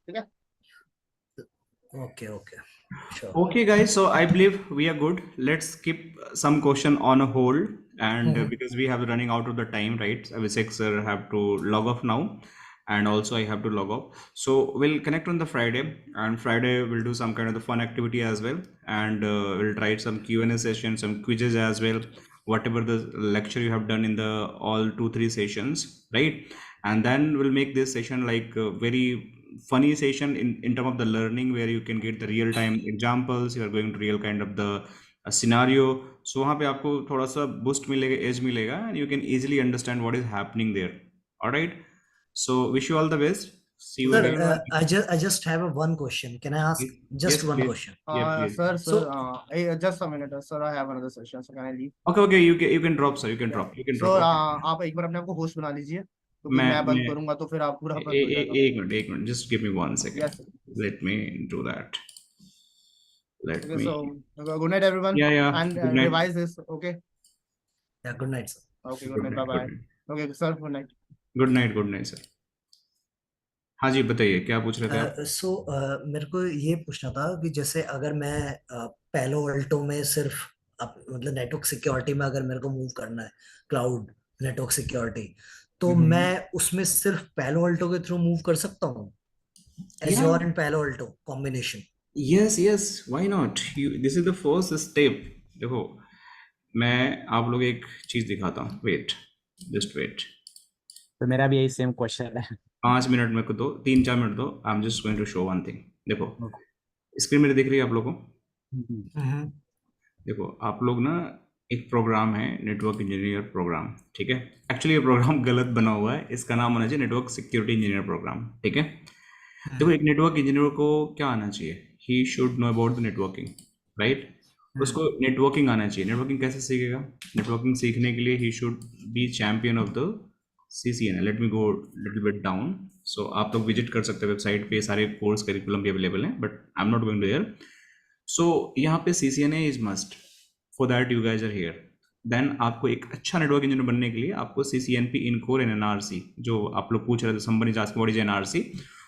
ठीक है. Okay. Sure. Okay, guys. So I believe we are good. Let's keep some question on a hold, and because we have running out of the time, right? Abhishek sir have to log off now, and also I have to log off. So we'll connect on the Friday, and Friday we'll do some kind of the fun activity as well, and we'll try some Q&A session, some quizzes as well, whatever the lecture you have done in the all 2-3 sessions, right? And then we'll make this session like a very funny session in terms of the learning, where you can get the real time examples. You are going to real kind of the scenario. So वहाँ पे आपको थोड़ा सा boost मिलेगा, edge मिलेगा, and you can easily understand what is happening there. All right. So wish you all the best. See you Sir, again. I just have one question. Can I ask just Yes, one please. question? Yeah, please. Sir, So- just a minute, sir. I have another session. So can I leave? Okay. You can drop, sir. You can drop. You can So drop. आप एक बार अपने आप को host बना लीजिए, क्योंकि मैं मैं बंद करूंगा तो फिर आप पूरा बंद हो जाएगा. एक minute. Just give me 1 second. Yes, sir. Let me do that. Let Okay, me. so good night, everyone. Yeah. And Good night. revise this. Okay. Yeah, good night, sir. Okay. Good night. Bye bye. Okay, sir. Good night. Good night, sir. हाँ जी, बताइए क्या पूछ रहे थे आप? So मेरे को ये पूछना था कि जैसे अगर मैं पैलो अल्टो में सिर्फ मतलब नेटवर्क सिक्योरिटी में अगर मेरे को मूव करना है, क्लाउड नेटवर्क सिक्योरिटी, तो मैं उसमें सिर्फ पैलो अल्टो के थ्रू मूव कर सकता हूँ? Azure and Palo Alto combination. Yes. Why not? This is the first step. देखो, मैं आप लोग एक चीज दिखाता हूँ. Just wait. तो मेरा भी यही सेम क्वेश्चन है. 5 मिनट मेरे को दो, 3-4 मिनट दो. I am just going to show one thing. देखो, स्क्रीन मेरी दिख रही है आप लोगों को? देखो, आप लोग ना, एक प्रोग्राम है नेटवर्क इंजीनियर प्रोग्राम, ठीक है? एक्चुअली ये प्रोग्राम गलत बना हुआ है. इसका नाम होना चाहिए नेटवर्क सिक्योरिटी इंजीनियर प्रोग्राम, ठीक है? देखो, एक नेटवर्क इंजीनियर को क्या आना चाहिए? He should know about the networking, right? उसको नेटवर्किंग आना चाहिए. नेटवर्किंग कैसे सीखेगा? नेटवर्किंग सीखने के लिए he should be champion of the CCNA. Let me go little bit down. So आप लोग विजिट कर सकते हैं वेबसाइट पे, सारे कोर्स करिकुलम भी अवेलेबल हैं, but I am not going to there. So यहाँ पे CCNA is must. For that you guys are here. Then आपको एक अच्छा नेटवर्क इंजीनियर बनने के लिए आपको CCNP, INCORE and NRC, जो आप लोग पूछ रहे थे, somebody is asking what is NRC.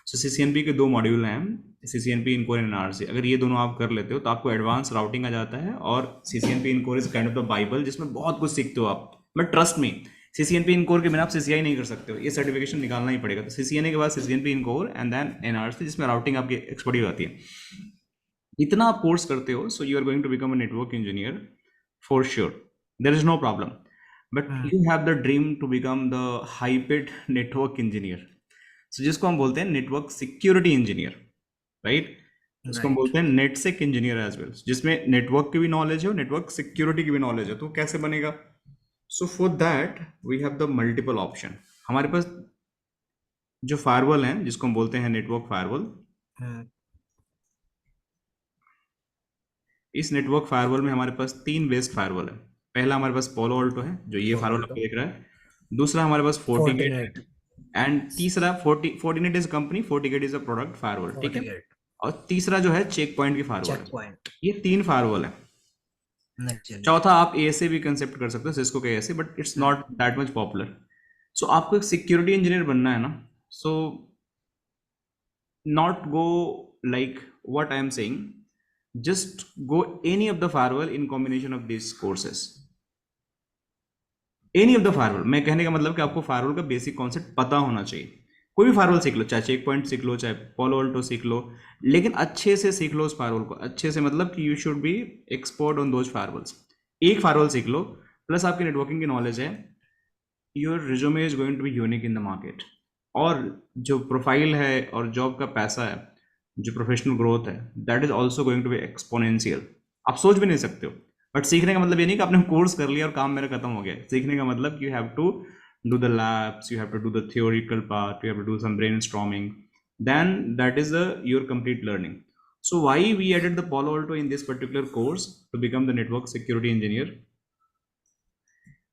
So CCNP के 2 मॉड्यूल हैं, CCNP इनकोर एंड NRC। अगर ये दोनों आप कर लेते हो तो आपको एडवांस राउटिंग आ जाता है, और CCNP ENCOR is kind of the Bible जिसमें बहुत कुछ सीखते हो आप। But trust me, CCNP ENCOR के बिना आप CCI नहीं कर सकते हो, ये सर्टिफिकेशन निकालना ही पड़ेगा। तो CCNA के बाद CCNP ENCOR and then NRC, जिसमें राउटिंग आपकी एक्सपर्टी हो जाती है। इतना आप कोर्स करते हो, so you are going to become a network engineer for sure, there is no problem. But you have the dream to become the hyped network engineer, so जिसको हम बोलते हैं नेटवर्क सिक्योरिटी इंजीनियर, राइट? इसको हम Right. बोलते हैं नेटसेक engineer as well, जिसमें network की भी नॉलेज है और नेटवर्क सिक्योरिटी की भी नॉलेज है। तो कैसे बनेगा? So for that we have the multiple option. हमारे पास जो फायरवॉल हैं, जिसको हम बोलते हैं नेटवर्क फायरवॉल, Hmm. इस नेटवर्क फायरवॉल में हमारे पास 3 बेस्ट फायरवॉल है। पहला हमारे पास पोलो अल्टो है, जो ये Palo फायरवॉल Alto. आपको दिख रहा है। दूसरा हमारे पास फोर्टिगेट है, Fortinet. एंड तीसरा Fortinet is company, FortiGate is a product firewall, ठीक है? Fortinet. और तीसरा जो है चेक पॉइंट की फायरवॉल है। Checkpoint. ये 3 फायरवॉल है। Next gen. चौथा आप ASA भी कंसेप्ट कर सकते हो, सिस्को के ASA, but it's not that much popular. So आपको एक सिक्योरिटी इंजीनियर बनना है ना, so not go like what I am saying, just go any of the firewall in combination of these courses, any of the firewall। मैं कहने का मतलब कि आपको फायरवॉल का बेसिक कॉन्सेप्ट पता होना चाहिए। कोई भी फायरवॉल सीख लो, चाहे चेक पॉइंट सीख लो, चाहे पोलो अल्टो सीख लो, लेकिन अच्छे से सीख लो उस फायरवॉल को। अच्छे से मतलब कि you should be expert on those firewalls. एक फायरवॉल सीख लो, प्लस आपकी नेटवर्किंग की नॉलेज है, your resume is going to be unique in the market. और जो प्रोफाइल है और जॉब का पैसा है, जो प्रोफेशनल ग्रोथ है, that is also going to be exponential. आप सोच भी नहीं सकते हो। बट सीखने का मतलब ये नहीं कि आपने कोर्स कर लिया और काम मेरा खत्म हो गया। सीखने का मतलब you have to do the labs, you have to do the theoretical part, you have to do some brainstorming, then that is your complete learning. So why we added the Palo Alto in this particular course to become the network security engineer?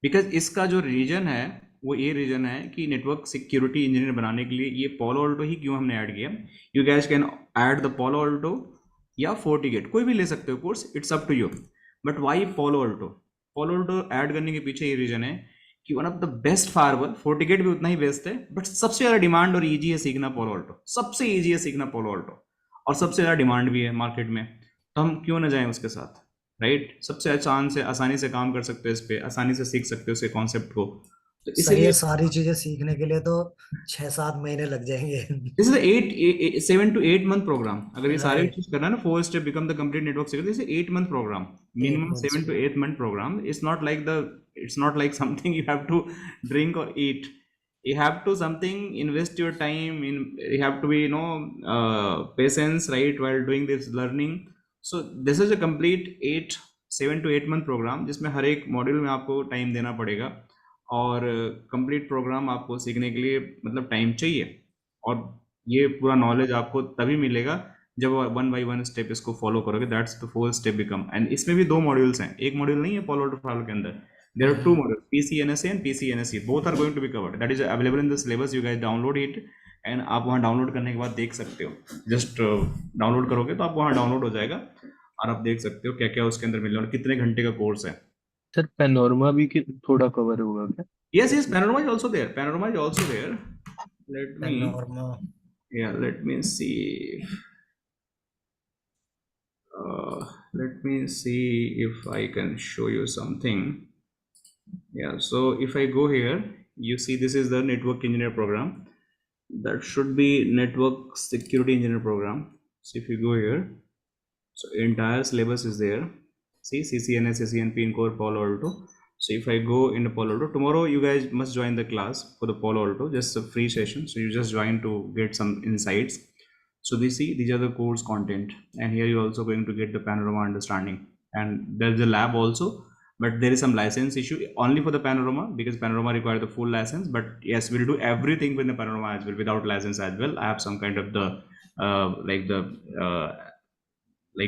Because इसका जो reason है वो ये reason है कि network security engineer बनाने के लिए ये पोलो अल्टो ही क्यों हमने ऐड किया। You guys can add the Palo Alto या फोर्टिगेट, कोई भी ले सकते हो course, it's up to you. But why Palo Alto? Palo Alto add करने के पीछे ये रीजन है कि one of the best firewall, FortiGate भी उतना ही बेस्ट है, बट सबसे ज़्यादा डिमांड और ईजी है सीखना पोलो अल्टो। सबसे ईजी है सीखना पोलो अल्टो, और सबसे ज़्यादा डिमांड भी है मार्केट में, तो हम क्यों ना जाएं उसके साथ, राइट? सबसे आसानी से काम कर सकते हो इस पे, आसानी से सीख सकते हो उसके कॉन्सेप्ट को। तो सर इसीलिए ये सारी चीजें सीखने के लिए तो 6-7 महीने लग जाएंगे। This is 7 to 8 month program. अगर ये सारे Right. चीज करना है ना, 4 step become the complete network security, this is 8 month program, minimum 8 months. 7 to 8 month program. It's not like something you have to drink or eat. You have to something invest your time in, you have to be patience, right, while doing this learning. So this is a complete 7 to 8 month programme, जिसमें हर एक module में आपको time देना पड़ेगा, और complete program आपको सीखने के लिए मतलब टाइम चाहिए। और ये पूरा नॉलेज आपको तभी मिलेगा जब 1 by 1 स्टेप इसको फॉलो करोगे। That's the 4 step become. And इसमें भी 2 मॉड्यूल्स हैं, एक मॉड्यूल नहीं है पोलो अल्टो फायरवॉल के अंदर, there are 2 modules, PCNSA and PCNSE, both are going to be covered. That is available in the syllabus, you guys download it, and आप वहाँ डाउनलोड करने के बाद देख सकते हो। जस्ट डाउनलोड करोगे तो आप वहाँ डाउनलोड हो जाएगा, और आप देख सकते हो क्या क्या उसके अंदर मिल रहा है और कितने घंटे का कोर्स है। सर पैनोरमा भी थोड़ा कवर होगा क्या? Yes, Panorama is also there. Panorama is also there. Panorama. Let me see. Let me see if I can show you something. Yeah, so if I go here, you see this is the network engineer program. That should be network security engineer program. So if you go here, so entire syllabus is there. See, CCNA, CCNP, Core, Palo Alto. So if I go into Palo Alto, tomorrow you guys must join the class for the Palo Alto, just a free session. So you just join to get some insights. So these are the course content, and here you're also going to get the Panorama understanding. And there's a lab also, but there is some license issue only for the Panorama, because Panorama requires the full license. But yes, we'll do everything with the Panorama as well, without license as well. I have some kind of the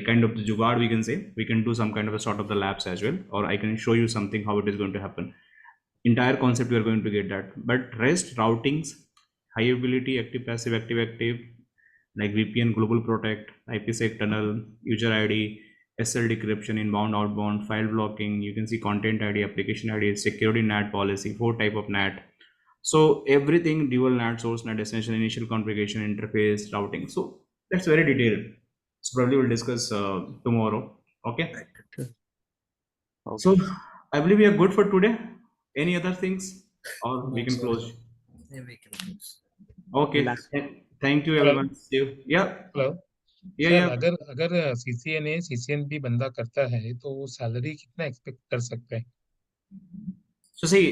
kind of the jugaad, we can say. We can do some kind of a sort of the labs as well, or I can show you something how it is going to happen. Entire concept you are going to get that. But rest, routings, high availability, active, passive, active, like VPN, global protect, IPsec tunnel, user ID, SL decryption, inbound, outbound, file blocking. You can see content ID, application ID, security NAT policy, 4 type of NAT. So everything dual NAT, source NAT, destination, initial configuration, interface, routing. So that's very detailed. So probably we'll discuss tomorrow. Okay. So Okay. I believe we are good for today. Any other things, or we No, can sir. close? Yeah, we can close. Okay. Last- Thank you Hello? everyone. See you. Yeah. Hello Yeah. Sir, Yeah. अगर अगर CCNA CCNP बंदा करता है तो वो salary कितना expect कर सकते हैं? So see,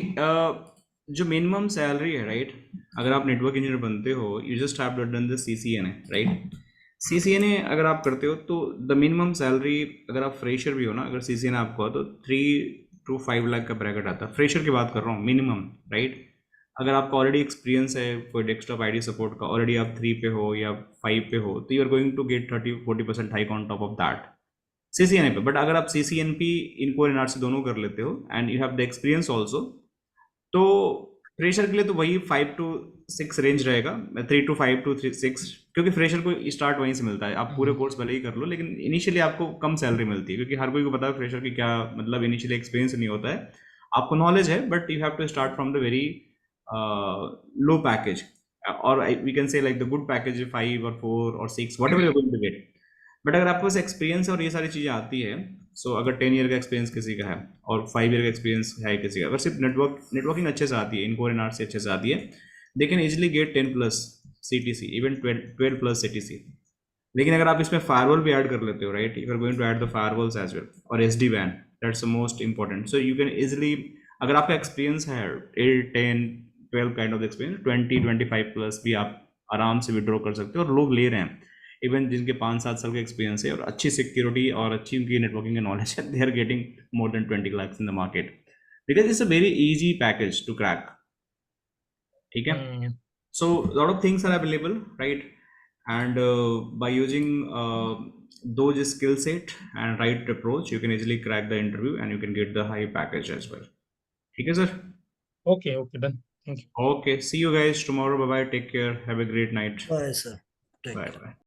जो मिनिमम सैलरी है, राइट, अगर आप नेटवर्क इंजीनियर बनते हो, you just have done the CCNA, right. CCNA अगर आप करते हो तो द मिनिमम सैलरी, अगर आप फ्रेशर भी हो ना, अगर CCNA आपको हो तो 3 to 5 लाख का ब्रैकेट आता है. फ्रेशर की बात कर रहा हूँ, मिनिमम, राइट. अगर आपका ऑलरेडी एक्सपीरियंस है कोई डेस्कटॉप आईडी सपोर्ट का, ऑलरेडी आप 3 पे हो या 5 पे हो, तो you are going to get 30-40% hike on top of that CCNA पे. बट अगर आप CCNP इनको NRC दोनों कर लेते हो and you have the experience also, तो फ्रेशर के लिए तो वही 5 to 6 रेंज रहेगा, 3 to 5 to 6, क्योंकि फ्रेशर को स्टार्ट वहीं से मिलता है. आप पूरे कोर्स भले ही कर लो, लेकिन इनिशियली आपको कम सैलरी मिलती है, क्योंकि हर कोई को पता है फ्रेशर की क्या मतलब, इनिशियली एक्सपीरियंस नहीं होता है. आपको नॉलेज है, but you have to start from the very low package, और we can say like the good package 5 or 4 or 6, whatever you going to get. But अगर आपके पास एक्सपीरियंस और ये सारी चीज़ें आती है, सो अगर 10 ईयर का एक्सपीरियंस किसी का है और 5 ईयर का एक्सपीरियंस है किसी का, अगर सिर्फ नेटवर्किंग अच्छे से आती है, इनकोर एंड से अच्छे से आती है, they can easily get 10+ CTC, even 12+ CTC. लेकिन अगर आप इसमें फायरवॉल भी ऐड कर लेते हो, right, you are going to add the firewalls as well, और SD-WAN, that's the most important. So you can easily, अगर आपका एक्सपीरियंस है 8, 10, 12 काइंड ऑफ एक्सपीरियंस, 20-25+ भी आप आराम से विड्रॉ कर सकते हो, और लोग ले रहे हैं इवन जिनके 5-7 साल का एक्सपीरियंस है और अच्छी सिक्योरिटी और अच्छी उनकी नेटवर्किंग का नॉलेज है, they are getting more than 20 lakhs in the market, because it's a very easy package to crack. ठीक है. So a lot of things are available, right? And by using those skill set and right approach, you can easily crack the interview and you can get the high package as well. Okay, sir. Okay, done. Thank you. Okay, see you guys tomorrow. Bye bye. Take care. Have a great night. Bye, sir. Take Bye care. bye.